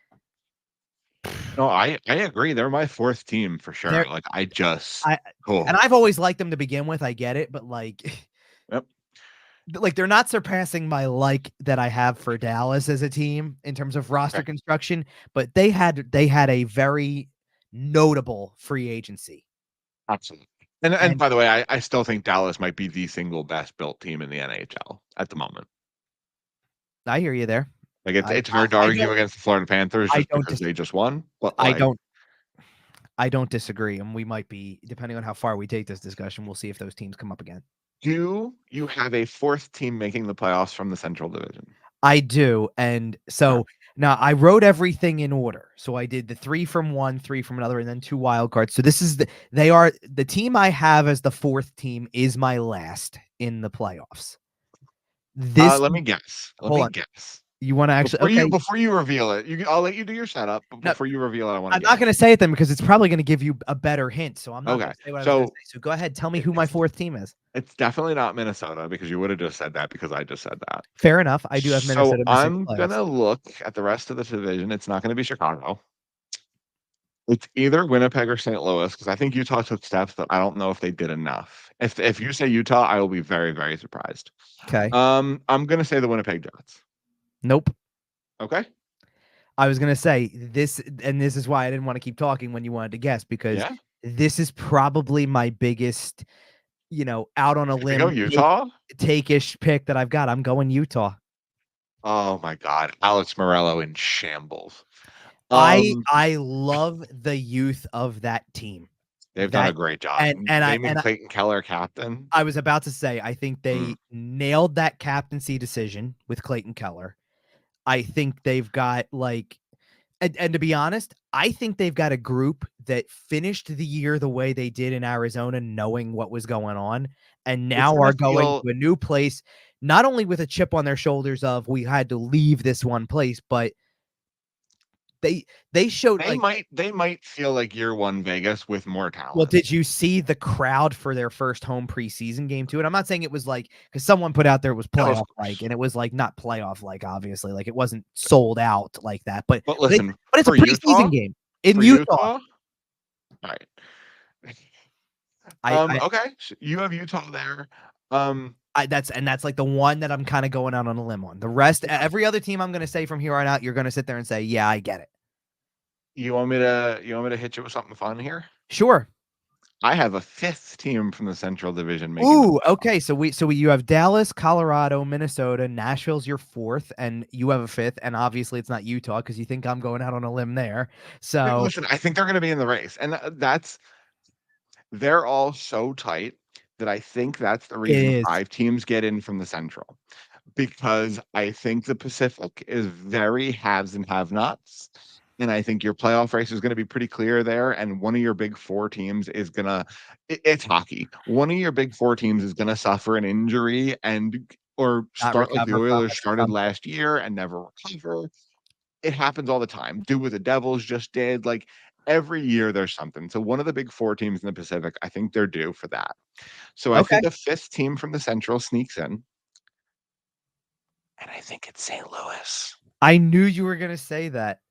A: No, I agree, they're my 4th team for sure,
B: they're
A: like, I just
B: I and
A: oh,
B: I've always liked them to begin with. I get it, but like
A: yep,
B: like they're not surpassing my like that I have for Dallas as a team in terms of roster
A: okay,
B: construction, but they had a very notable free agency.
A: absolutely. And
B: And
A: by the way, I still think Dallas might be the single best built team in the NHL at the moment.
B: I hear you there.
A: Like,
B: I
A: it's hard to
B: I
A: argue
B: don't
A: against the Florida Panthers
B: I
A: just
B: don't
A: because
B: dis
A: they just won, but,
B: I
A: like,
B: don't I don't disagree, and we might be depending on how far we take this discussion, we'll see if those teams come up again.
A: do you have a 4th team making the playoffs from the Central Division?
B: I do, and
A: Okay.
B: so now I wrote everything in order. So I did the 3 from one, 3 from another, and then 2 wild cards. So this is they are the team I have as the 4th team is my last in the playoffs. This
A: Let me guess. Let
B: hold
A: me
B: on.
A: guess.
B: You wanna actually okay.
A: Before you reveal it, I'll let you do your setup, but
B: No,
A: before you reveal it, I wanna
B: I'm not
A: guess.
B: gonna say it then because it's probably gonna give you a better hint, so I'm not
A: Okay.
B: gonna say what I was gonna
A: So,
B: say. So go ahead, tell me
A: it
B: who my
A: it's
B: 4th team is.
A: it's definitely not Minnesota because you would have just said that because I just said that.
B: Fair enough. I do have
A: So,
B: Minnesota missing
A: I'm
B: the playoffs.
A: gonna look at the rest of the division. It's not gonna be Chicago. It's either Winnipeg or St. Louis because I think Utah took steps, but I don't know if they did enough. If you say Utah, I will be very, very surprised.
B: Okay.
A: I'm gonna say the Winnipeg Jets.
B: Nope.
A: Okay?
B: I was gonna say this, and this is why I didn't want to keep talking when you wanted to guess because
A: Yeah?
B: this is probably my biggest, out on a
A: Here we go,
B: limb
A: Utah?
B: take-ish pick that I've got. I'm going Utah.
A: Oh my god, Alex Morello in shambles. Um,
B: I love the youth of that team.
A: they've done
B: That
A: a great job. Naming
B: and
A: Clayton Keller captain.
B: I was about to say I think
A: Mm.
B: they nailed that captaincy decision with Clayton Keller. I think they've got like and to be honest, I think they've got a group that finished the year the way they did in Arizona, knowing what was going on, and
A: It's
B: now
A: gonna
B: are going
A: feel
B: to a new place, not only with a chip on their shoulders of we had to leave this one place, but they showed like
A: They might feel like year one Vegas with more
B: well,
A: talent.
B: did you see the crowd for their first home preseason game too? And I'm not saying it was like because someone put out there it was
A: No, of
B: playoff like,
A: course.
B: and it was like not playoff like, obviously, like it wasn't sold out like that.
A: But
B: But
A: listen,
B: it's a preseason game in
A: for
B: Utah.
A: Utah, all right.
B: I
A: Okay, so you have Utah there. Um,
B: that's like the one that I'm kind of going out on a limb on. The rest,
A: okay.
B: every other team I'm going to say from here on out, you're going to sit there and say, yeah, I get it.
A: You want me to hit you with something fun here?
B: Sure.
A: I have a fifth team from the Central Division making the
B: Ooh,
A: playoffs.
B: okay. You have Dallas, Colorado, Minnesota, Nashville's your fourth, and you have a fifth, and obviously it's not Utah because you think I'm going out on a limb there. So
A: Listen, I think they're going to be in the race, and they're all so tight that I think that's the
B: it
A: reason
B: is
A: five teams get in from the Central, because I think the Pacific is very haves and have-nots, and I think your playoff race is gonna be pretty clear there, and one of your big 4 teams is gonna it's hockey. One of your big 4 teams is gonna suffer an injury or
B: not
A: start like the
B: recover from
A: Oilers
B: it or
A: started
B: something.
A: last year and never recover. It happens all the time. Do what the Devils just did, like, every year there's something. So one of the big 4 teams in the Pacific, I think they're due for that. So I
B: Okay.
A: think a 5th team from the Central sneaks in, and I think it's St. Louis.
B: I knew you were going to say that.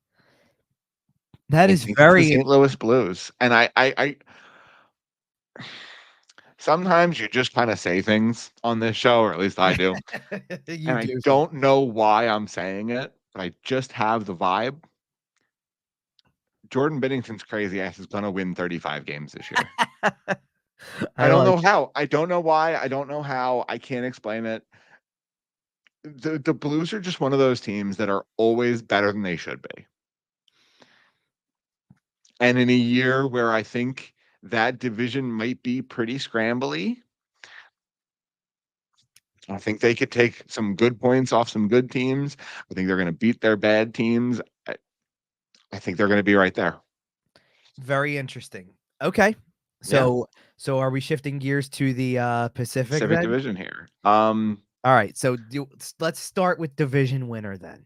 B: That
A: I
B: is
A: think it's the
B: very
A: St. Louis Blues, and I sometimes you just kinda say things on this show, or at least I do,
B: you
A: and I
B: do
A: don't know why I'm saying it, but I just have the vibe. Jordan Binnington's crazy ass is gonna win 35 games this year. I
B: I
A: don't
B: like
A: know how. I don't know why. I don't know how. I can't explain it. The Blues are just one of those teams that are always better than they should be. And in a year where I think that division might be pretty scrambly, I think they could take some good points off some good teams. I think they're gonna beat their bad teams. I I think they're gonna be right there.
B: very interesting. Okay.
A: Yeah,
B: So are we shifting gears to the Pacific
A: Pacific
B: then?
A: Division here.
B: All right. Let's start with division winner then.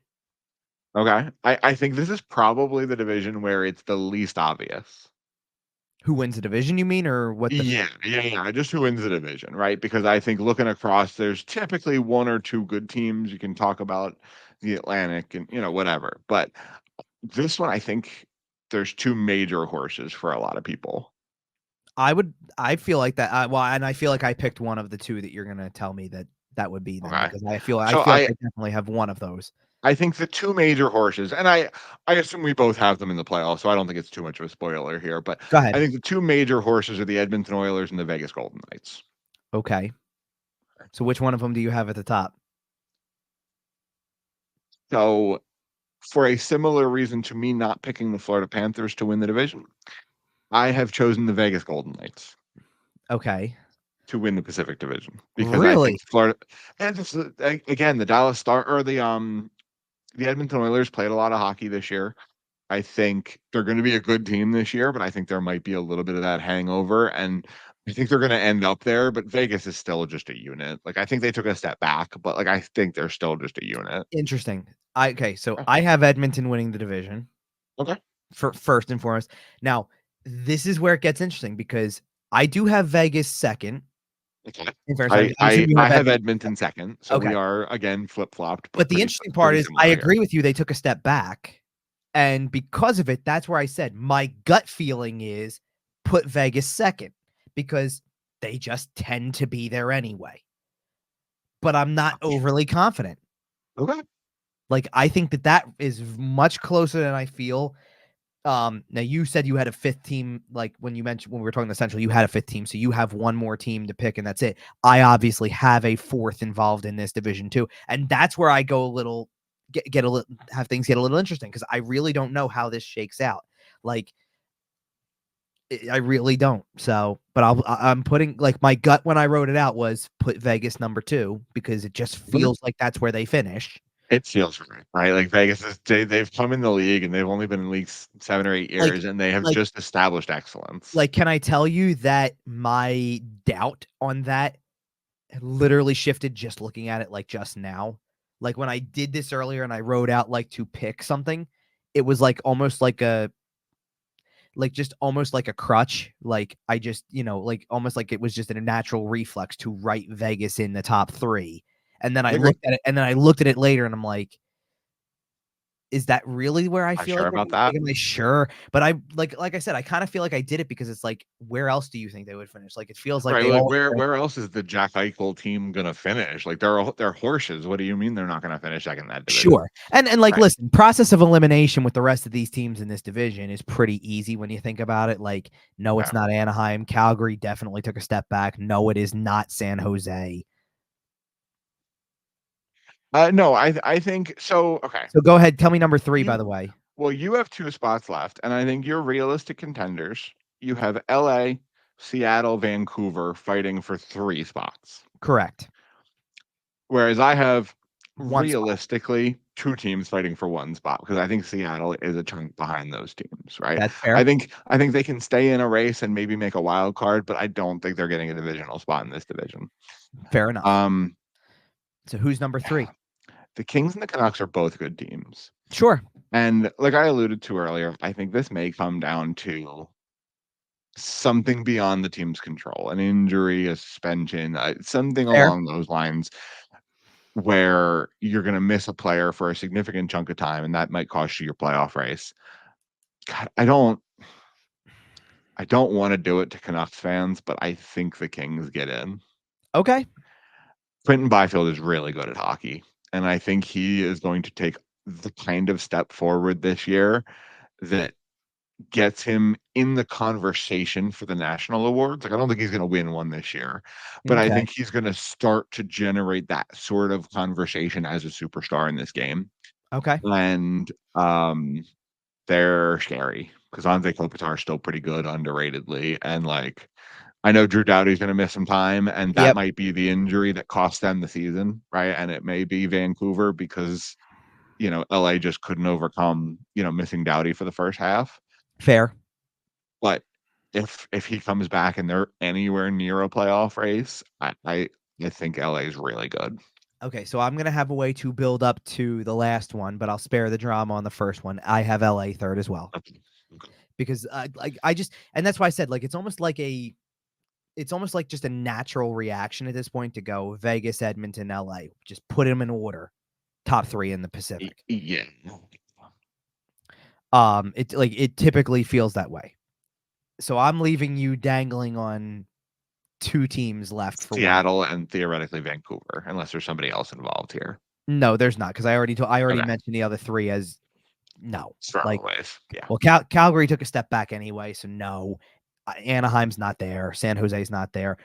A: Okay. I think this is probably the division where it's the least obvious.
B: Who wins the division, you mean, or what the
A: Yeah, just who wins the division, right? Because I think looking across, there's typically 1 or 2 good teams. You can talk about the Atlantic and, whatever, but this one, I think there's 2 major horses for a lot of people.
B: I feel like that well, and I feel like I picked one of the 2 that you're gonna tell me that would be then
A: Okay.
B: because I
A: So
B: feel like I definitely have one of those.
A: I think the 2 major horses, and I assume we both have them in the playoffs, so I don't think it's too much of a spoiler here, but
B: Go
A: I
B: ahead.
A: think the 2 major horses are the Edmonton Oilers and the Vegas Golden Knights.
B: Okay. So which one of them do you have at the top?
A: So, for a similar reason to me not picking the Florida Panthers to win the division, I have chosen the Vegas Golden Knights
B: Okay.
A: to win the Pacific Division because I think
B: Really?
A: Florida and just, again, the Dallas Star or the Edmonton Oilers played a lot of hockey this year. I think they're gonna be a good team this year, but I think there might be a little bit of that hangover, and I think they're gonna end up there, but Vegas is still just a unit. Like, I think they took a step back, but, like, I think they're still just a unit.
B: Interesting. So
A: Yeah,
B: I have Edmonton winning the division
A: okay.
B: for first and foremost. Now, this is where it gets interesting because I do have Vegas second.
A: Okay.
B: In fairness,
A: I
B: I assume
A: I
B: you
A: I
B: have
A: have
B: Edmonton
A: Edmonton
B: second.
A: second, so
B: Okay.
A: we are, again, flip-flopped, but
B: But the
A: pretty
B: interesting part
A: pretty
B: is I
A: similar here.
B: agree with you, they took a step back, and because of it, that's where I said my gut feeling is put Vegas second because they just tend to be there anyway. But I'm not overly confident.
A: Okay.
B: Like, I think that is much closer than I feel. Now you said you had a fifth team, like when you mentioned when we were talking the Central, you had a fifth team, so you have one more team to pick, and that's it. I obviously have a fourth involved in this division too, and that's where I go a little get a little have things get a little interesting because I really don't know how this shakes out. Like I really don't. So, but I'm putting like my gut when I wrote it out was put Vegas number 2 because it just
A: Okay.
B: feels like that's where they finish.
A: It feels right? Like, Vegas they've come in the league, and they've only been in leagues 7 or 8
B: Like
A: years, and they have
B: like
A: just established excellence.
B: like can I tell you that my doubt on that literally shifted just looking at it like just now. Like when I did this earlier and I wrote out like to pick something, it was like almost like a just almost like a crutch. Like I just, like almost like it was just a natural reflex to write Vegas in the top 3. And then I
A: I agree.
B: looked at it later and I'm like, is that really where I
A: I'm
B: feel
A: sure
B: like
A: about that.
B: am I sure? But I like I said, I kind of feel like I did it because it's like, where else do you think they would finish? Like it feels like
A: Right,
B: they
A: like
B: all
A: where else is the Jack Eichel team gonna finish? Like they're horses. What do you mean they're not gonna finish second in that division?
B: sure. And like
A: Right.
B: listen, process of elimination with the rest of these teams in this division is pretty easy when you think about it. Like, no, it's
A: Yeah.
B: not Anaheim. Calgary definitely took a step back. No, it is not San Jose.
A: No, I think so. Okay.
B: So go ahead. Tell me number 3, by
A: You
B: the way.
A: well, you have 2 spots left, and I think you're realistic contenders. You have LA, Seattle, Vancouver fighting for 3 spots.
B: Correct.
A: Whereas I have
B: One spot.
A: realistically 2 teams fighting for 1 spot because I think Seattle is a chunk behind those teams, right?
B: That's
A: I
B: fair.
A: think I think they can stay in a race and maybe make a wild card, but I don't think they're getting a divisional spot in this division.
B: Fair enough.
A: Um,
B: So who's number 3?
A: the Kings and the Canucks are both good teams.
B: Sure.
A: And like I alluded to earlier, I think this may come down to something beyond the team's control, an injury, a suspension, something
B: Fair.
A: along those lines where you're going to miss a player for a significant chunk of time and that might cost you your playoff race. God, I don't want to do it to Canucks fans, but I think the Kings get in.
B: Okay.
A: Quentin Byfield is really good at hockey, and I think he is going to take the kind of step forward this year that gets him in the conversation for the national awards. Like I don't think he's going to win one this year, but I
B: Okay.
A: think he's going to start to generate that sort of conversation as a superstar in this game.
B: Okay.
A: And they're scary because Anze Kopitar is still pretty good underratedly, and like I know Drew Doughty's going to miss some time, and that
B: Yep.
A: might be the injury that cost them the season, right? And it may be Vancouver because LA just couldn't overcome missing Doughty for the first half.
B: Fair.
A: But if he comes back and they're anywhere near a playoff race, I think LA is really good.
B: Okay, so I'm gonna have a way to build up to the last one, but I'll spare the drama on the first one. I have LA third as well
A: Okay. Okay.
B: because like I just, and that's why I said like it's almost like just a natural reaction at this point to go Vegas, Edmonton, LA. Just put them in order. Top 3 in the Pacific.
A: Yeah.
B: It typically feels that way. So I'm leaving you dangling on 2 teams left for one.
A: Seattle and theoretically Vancouver, unless there's somebody else involved here.
B: No, there's not because I already
A: Okay.
B: mentioned the other 3 as no. Like,
A: Throwaways. Yeah.
B: well, Calgary took a step back anyway, so no. Anaheim's not there. San Jose's not there.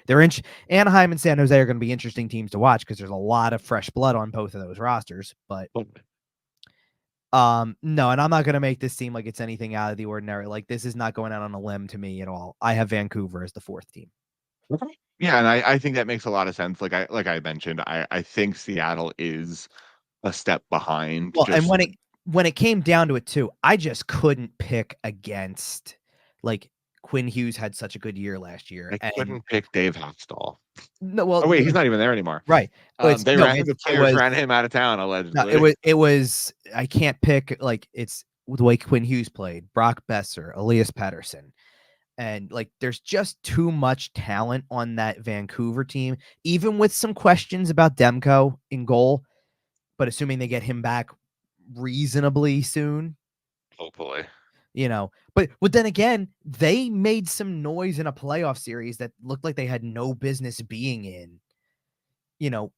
B: Anaheim and San Jose are going to be interesting teams to watch because there's a lot of fresh blood on both of those rosters. But no, and I'm not going to make this seem like it's anything out of the ordinary. Like this is not going out on a limb to me at all. I have Vancouver as the 4th team.
A: Okay. Yeah, and I think that makes a lot of sense. Like I mentioned, I think Seattle is a step behind.
B: Well, and
A: Just
B: when it came down to it too, I just couldn't pick against like Quinn Hughes had such a good year last year,
A: I
B: and
A: couldn't pick Dave Hextall.
B: no, well,
A: Oh wait, he's not even there anymore.
B: right.
A: The players ran him out of town
B: No,
A: allegedly.
B: it was I can't pick like it's the way Quinn Hughes played, Brock Besser, Elias Pettersson. And like there's just too much talent on that Vancouver team, even with some questions about Demko in goal, but assuming they get him back reasonably soon,
A: Hopefully.
B: but then again, they made some noise in a playoff series that looked like they had no business being in,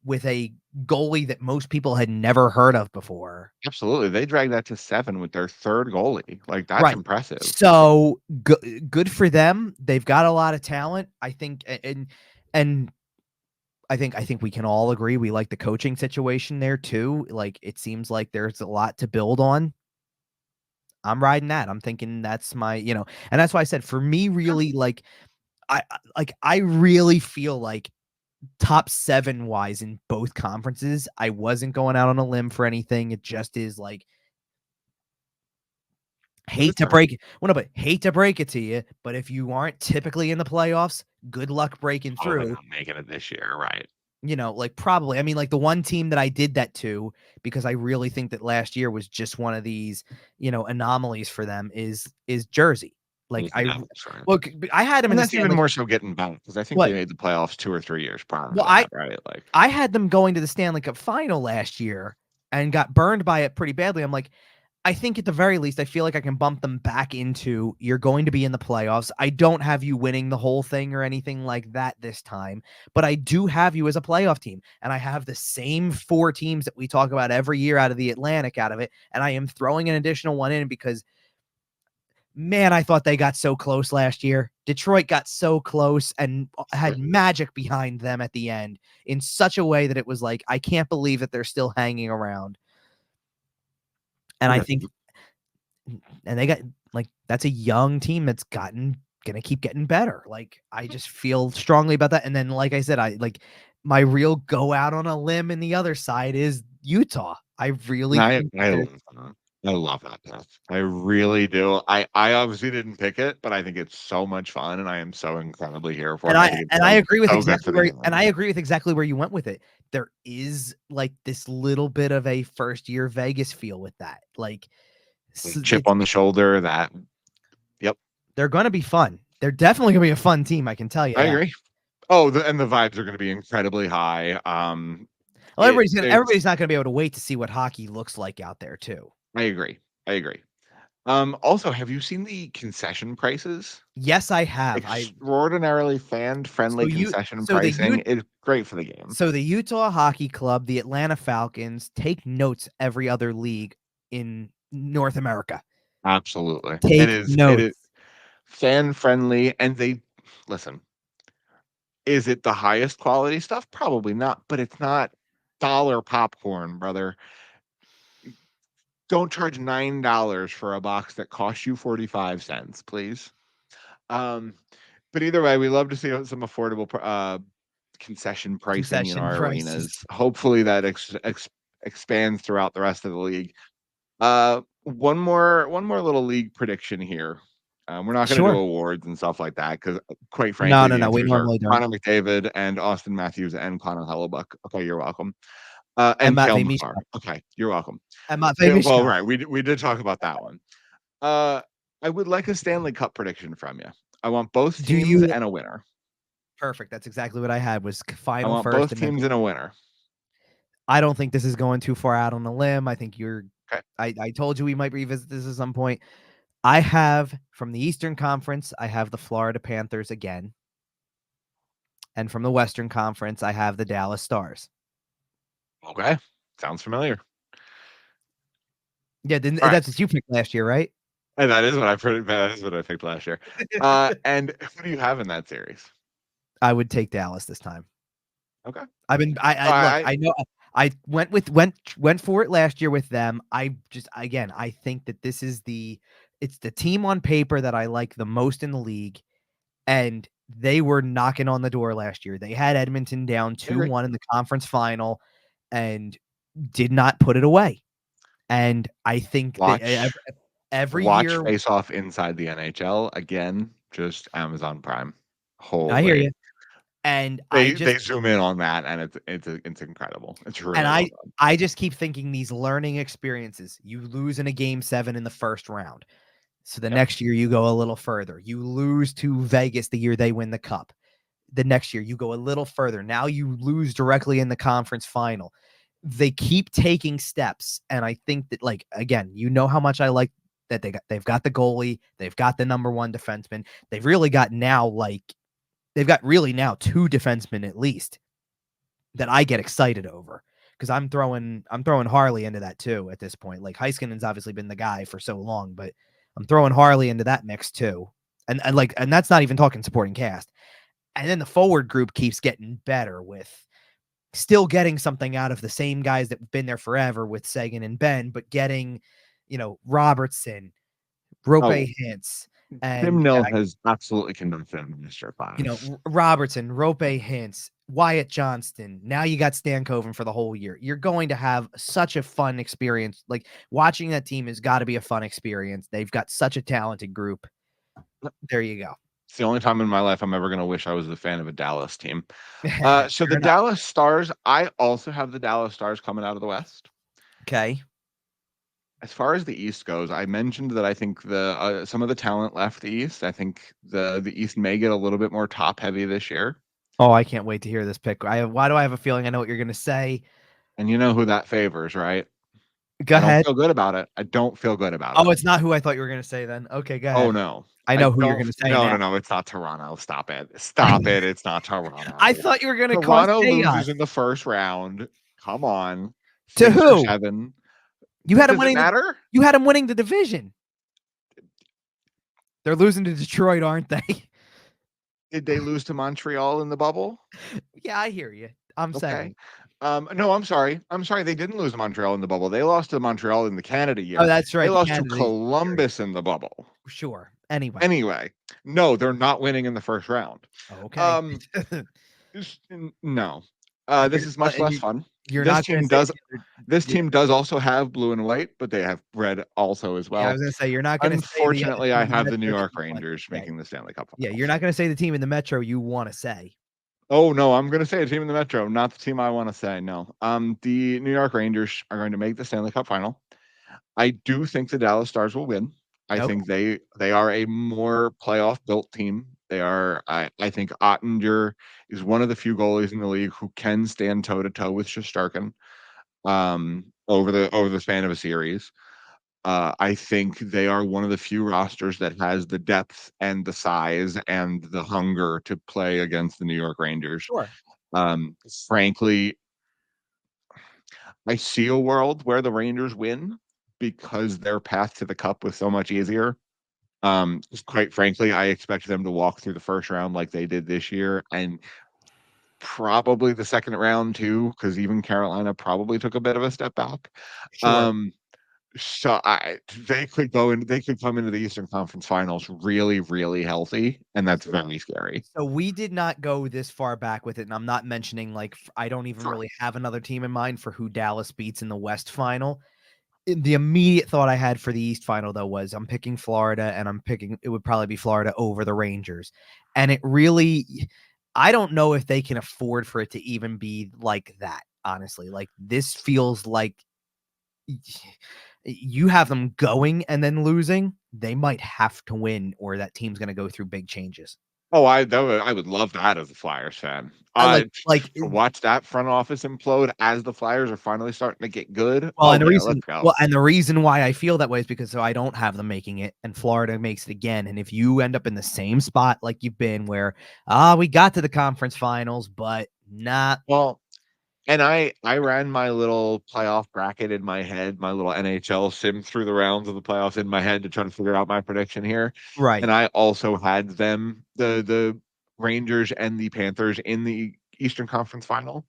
B: with a goalie that most people had never heard of before.
A: Absolutely. They dragged that to 7 with their 3rd goalie. Like that's
B: Right.
A: impressive.
B: So good for them. They've got a lot of talent, I think, and I think we can all agree we like the coaching situation there too. Like it seems like there's a lot to build on. I'm riding that. I'm thinking that's and that's why I said for me, really, like I really feel like top 7 wise in both conferences. I wasn't going out on a limb for anything. It just is like hate to break it to you, but if you aren't typically in the playoffs, good luck breaking
A: Probably
B: through.
A: not making it this year, right?
B: Like probably, I mean, like the one team that I did that to, because I really think that last year was just one of these, anomalies for them is Jersey. Like
A: Is the Devils, right?
B: look, I had them in
A: And
B: the
A: that's even
B: Stanley.
A: more so getting back because I think they
B: What?
A: made the playoffs 2 or 3 years prior to
B: Well,
A: that, right? Like,
B: I had them going to the Stanley Cup final last year and got burned by it pretty badly. I'm like, I think at the very least, I feel like I can bump them back into you're going to be in the playoffs. I don't have you winning the whole thing or anything like that this time, but I do have you as a playoff team. And I have the same 4 teams that we talk about every year out of the Atlantic out of it. And I am throwing an additional one in because, man, I thought they got so close last year. Detroit got so close and had magic behind them at the end in such a way that it was like, I can't believe that they're still hanging around. And I
A: okay.
B: think and they got like that's a young team that's gonna keep getting better. Like I just feel strongly about that. And then, like I said, I like my real go out on a limb in the other side is Utah. I
A: And
B: really
A: I
B: think
A: I love that. I love that path. I really do. I obviously didn't pick it, but I think it's so much fun, and I am so incredibly here for
B: and
A: it. I
B: I
A: think it's
B: and I agree with
A: so good
B: exactly
A: for the
B: where and
A: game.
B: I agree with exactly where you went with it. There is like this little bit of a first year Vegas feel with that. Like
A: Chip on the shoulder, that yep,
B: they're gonna be fun. They're definitely gonna be a fun team, I can tell you
A: I
B: that.
A: agree. Oh, and the vibes are gonna be incredibly high.
B: Well,
A: It's
B: everybody's not gonna be able to wait to see what hockey looks like out there too.
A: I agree. I agree. Also, have you seen the concession prices?
B: Yes, I have. I
A: Extraordinarily
B: so
A: fan-friendly
B: you
A: concession
B: so the
A: pricing
B: U
A: is great for the game.
B: so the Utah Hockey Club, the Atlanta Falcons, take notes every other league in North America.
A: Absolutely.
B: Take
A: It is
B: notes.
A: fan-friendly, and they listen, is it the highest quality stuff? Probably not, but it's not dollar popcorn, brother. Don't charge $9 for a box that costs you 45 cents, please. Um, but either way, we love to see some affordable concession pricing in
B: Concession
A: our
B: prices.
A: arenas. Hopefully that expands throughout the rest of the league. One more little league prediction here. We're not going to do
B: Sure.
A: awards and stuff like that because, quite
B: No,
A: frankly,
B: no,
A: the
B: no. We
A: answers are
B: normally don't.
A: Connor McDavid and Austin Matthews and Connor Hellebuck. Okay, you're welcome.
B: And
A: And Kale
B: Matvei
A: McCarr.
B: Michkov.
A: Okay, you're welcome.
B: And Matvei
A: Yeah, well,
B: Michkov.
A: right, we did talk about that one. Uh, I would like a Stanley Cup prediction from you. I want both
B: Do
A: teams
B: you
A: and a winner.
B: Perfect. That's exactly what I had was
A: I
B: final
A: want
B: first
A: both
B: and then
A: teams and a winner.
B: I don't think this is going too far out on a limb. I think
A: Okay.
B: I told you we might revisit this at some point. I have from the Eastern Conference, I have the Florida Panthers again. And from the Western Conference, I have the Dallas Stars.
A: Okay. Sounds familiar.
B: Yeah,
A: All right.
B: that's what you picked last year, right?
A: And that is what I picked last year. And who do you have in that series?
B: I would take Dallas this time.
A: Okay.
B: I
A: So
B: look,
A: I
B: I know I went for it last year with them. I just again, I think that it's the team on paper that I like the most in the league, and they were knocking on the door last year. They had Edmonton down
A: agree.
B: 2-1 in the conference final and did not put it away. And I think that
A: Watch
B: every
A: watch
B: year
A: face off inside the NHL again, just Amazon Prime.
B: I hear
A: Holy.
B: you. And
A: They zoom in on that and it's incredible. It's
B: and
A: really well done.
B: I just keep thinking these learning experiences. You lose in a game 7 in the first round. So the
A: Yep.
B: next year you go a little further. You lose to Vegas the year they win the cup. The next year you go a little further. Now you lose directly in the conference final. They keep taking steps, and I think that like again, how much I like that they've got the goalie, they've got the number 1 defenseman. They've got really now 2 defensemen at least that I get excited over because I'm throwing Harley into that too at this point. Like Heiskanen's obviously been the guy for so long, but I'm throwing Harley into that mix too. And that's not even talking supporting cast. And then the forward group keeps getting better with still getting something out of the same guys that have been there forever with Sagan and Ben, but getting, Robertson, Rope
A: Oh,
B: Hintz,
A: Tim
B: and
A: Nil has absolutely convinced them in Mr. Class.
B: Robertson, Rope Hintz, Wyatt Johnston. Now you got Stankoven for the whole year. You're going to have such a fun experience. Like watching that team has got to be a fun experience. They've got such a talented group. There you go.
A: It's the only time in my life I'm ever gonna wish I was a fan of a Dallas team. So the
B: Fair enough.
A: Dallas Stars, I also have the Dallas Stars coming out of the West.
B: Okay.
A: As far as the East goes, I mentioned that I think some of the talent left the East. I think the East may get a little bit more top heavy this year.
B: Oh, I can't wait to hear this pick. Why do I have a feeling I know what you're gonna say?
A: And you know who that favors, right?
B: Go
A: I don't
B: ahead.
A: feel good about it. I don't feel good about it.
B: Oh, it's not who I thought you were gonna say then. Okay, go
A: Oh
B: ahead.
A: no.
B: I
A: I
B: know who you're
A: don't
B: gonna say
A: no,
B: now.
A: no, no, it's not Toronto. Stop it. Stop it. It's not
B: I
A: Toronto.
B: thought you were gonna cause
A: Toronto
B: chaos.
A: loses in the first round. Come on.
B: To
A: 6 or
B: who?
A: 7. Does it matter?
B: You had him winning the division. They're losing to Detroit, aren't they?
A: Did they lose to Montreal in the bubble?
B: Yeah, I hear you. I'm
A: Okay.
B: saying.
A: No, I'm sorry. I'm sorry. They didn't lose to Montreal in the bubble. They lost to Montreal in the Canada
B: Oh,
A: year.
B: that's
A: They
B: right. The
A: lost to
B: Canada series.
A: Columbus in the bubble.
B: Sure. Anyway.
A: Anyway, no, they're not winning in the first round.
B: Okay.
A: Um, no. This is
B: But
A: much less fun.
B: you're
A: This
B: not gonna
A: team
B: say
A: does
B: the other.
A: also have blue and white, but they have red also as
B: Yeah, I
A: well.
B: was gonna say you're not gonna say the other
A: Unfortunately, I
B: team in the
A: have the New
B: Metro that
A: York
B: you want.
A: Rangers
B: Yeah.
A: making the Stanley Cup
B: Yeah, you're
A: Finals.
B: not gonna say the team in the Metro you wanna say.
A: Oh no, I'm going to say a team in the Metro, not the team I want to say. No. The New York Rangers are going to make the Stanley Cup Final. I do think the Dallas Stars will win. I
B: Okay.
A: think they are a more playoff built team. They are. I think Ottinger is one of the few goalies in the league who can stand toe to toe with Shesterkin over the span of a series. I think they are one of the few rosters that has the depth and the size and the hunger to play against the New York Rangers.
B: Sure.
A: Um, Frankly, I see a world where the Rangers win because their path to the cup was so much easier. Quite frankly, I expect them to walk through the first round like they did this year, and probably the second round too, because even Carolina probably took a bit of a step back.
B: Sure.
A: Um, they could come into the Eastern Conference Finals really, really healthy, and that's very scary.
B: So we did not go this far back with it, and I'm not mentioning I don't even
A: Sure.
B: really have another team in mind for who Dallas beats in the West final. The immediate thought I had for the East final though was I'm picking Florida, and it would probably be Florida over the Rangers. And it really, I don't know if they can afford for it to even be like that, honestly. Like this feels like you have them going and then losing, they might have to win or that team's going to go through big changes.
A: Oh, I would love that as a Flyers fan.
B: I
A: To watch that front office implode as the Flyers are finally starting to get good.
B: well,
A: Oh
B: and the
A: yeah,
B: reason
A: let's go.
B: well, and the reason why I feel that way is because so I don't have them making it and Florida makes it again. And if you end up in the same spot like you've been where we got to the conference finals, but not
A: Well, and I ran my little playoff bracket in my head, my little NHL sim through the rounds of the playoffs in my head to try to figure out my prediction here.
B: right.
A: And I also had the Rangers and the Panthers in the Eastern Conference Final.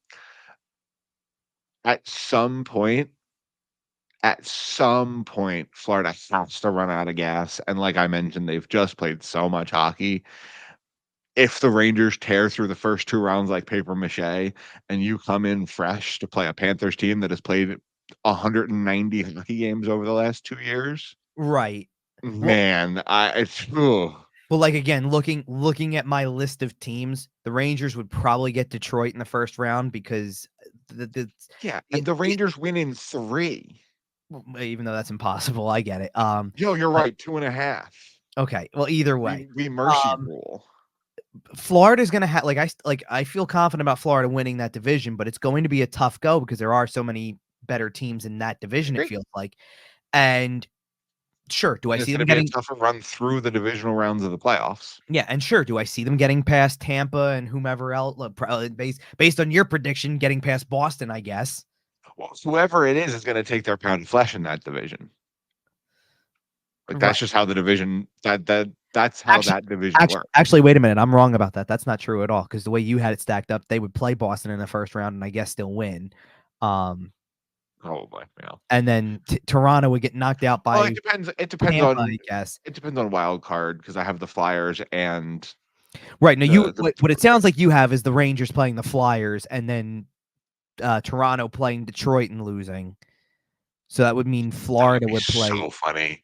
A: At some point, Florida has to run out of gas. And like I mentioned, they've just played so much hockey. If the Rangers tear through the first 2 rounds like paper mache and you come in fresh to play a Panthers team that has played 190 hockey games over the last 2 years,
B: Right. Well,
A: man, I it's ugh.
B: well, like again, looking at my list of teams, the Rangers would probably get Detroit in the first round because
A: Yeah, and
B: it,
A: the
B: it
A: Rangers win in 3.
B: even though that's impossible, I get it.
A: Yo, you're
B: But
A: right, 2.5.
B: okay, well, either way,
A: We mercy
B: um,
A: rule.
B: Florida's gonna have I feel confident about Florida winning that division, but it's going to be a tough go because there are so many better teams in that
A: I
B: division. It
A: agree.
B: feels like, and sure, do I
A: And it's
B: see them
A: gonna be a
B: getting?
A: tougher run through the divisional rounds of the playoffs.
B: Yeah, and sure, do I see them getting past Tampa and whomever else? Probably based on your prediction, getting past Boston, I guess.
A: Well, whoever it is gonna take their pound of flesh in that division. Like,
B: Right.
A: that's just how the division that's how
B: Actually,
A: that division works.
B: actually, wait a minute. I'm wrong about that. That's not true at all. Because the way you had it stacked up, they would play Boston in the first round, and I guess still win. Um,
A: Probably, yeah.
B: and then Toronto would get knocked out
A: Well,
B: by Tampa, I guess.
A: it depends on wild card because I have the Flyers and
B: Right. Now,
A: the
B: what it sounds like you have is the Rangers playing the Flyers, and then Toronto playing Detroit and losing. So that would mean
A: that would
B: Florida
A: be
B: would play.
A: so funny.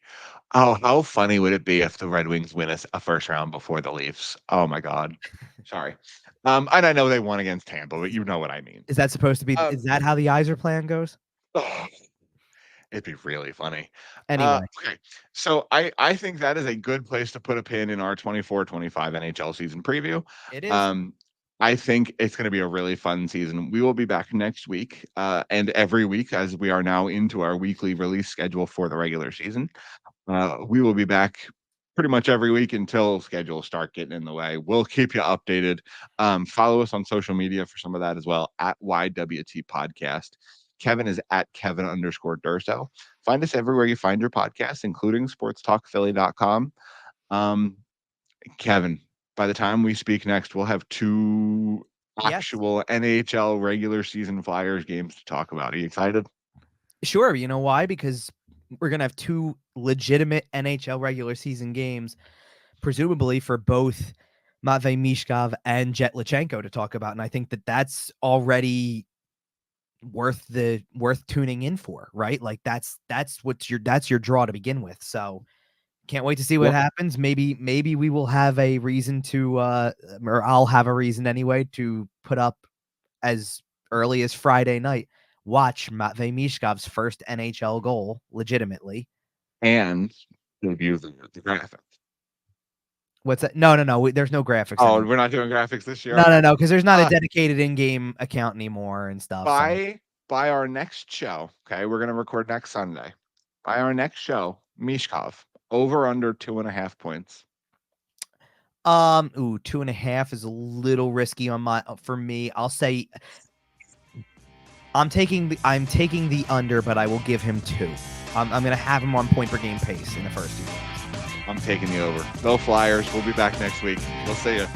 A: Oh, how funny would it be if the Red Wings win a first round before the Leafs? Oh my God. Sorry. And I know they won against Tampa, but you know what I mean.
B: Is that supposed to be?
A: Um,
B: Is that how the Yzer plan goes?
A: oh, it'd be really funny.
B: Anyway,
A: Okay. So I think that is a good place to put a pin in our 24-25 NHL season preview.
B: it is.
A: Um, I think it's going to be a really fun season. We will be back next week and every week as we are now into our weekly release schedule for the regular season. We will be back pretty much every week until schedules start getting in the way. We'll keep you updated. Follow us on social media for some of that as well at YWT Podcast. Kevin is at Kevin_Durso. Find us everywhere you find your podcasts, including sportstalkphilly.com. Um, Kevin, by the time we speak next, we'll have 2
B: Yes.
A: actual NHL regular season Flyers games to talk about. Are you excited?
B: Sure. You know why? Because we're gonna have 2 legitimate NHL regular season games, presumably for both Matvei Michkov and Jett Luchanko to talk about, and I think that that's already worth tuning in for, right? Like that's your draw to begin with. So can't wait to see what
A: Well,
B: happens. Maybe we will have a reason to or I'll have a reason anyway to put up as early as Friday night. Watch Matvei Mishkov's first NHL goal legitimately.
A: and review the graphics.
B: What's that? No. There's no graphics
A: Oh,
B: anymore.
A: we're not doing graphics this year?
B: No,
A: Okay.
B: because there's not a
A: Uh,
B: dedicated in-game account anymore and stuff. So
A: by our next show, okay, we're gonna record next Sunday. By our next show, Mishkov, over under 2.5 points.
B: 2.5 is a little risky for me. I'll say I'm taking the under, but I will give him 2. I'm gonna have him on point per game pace in the first 2 games.
A: I'm taking the over. Go Flyers. We'll be back next week. We'll see you.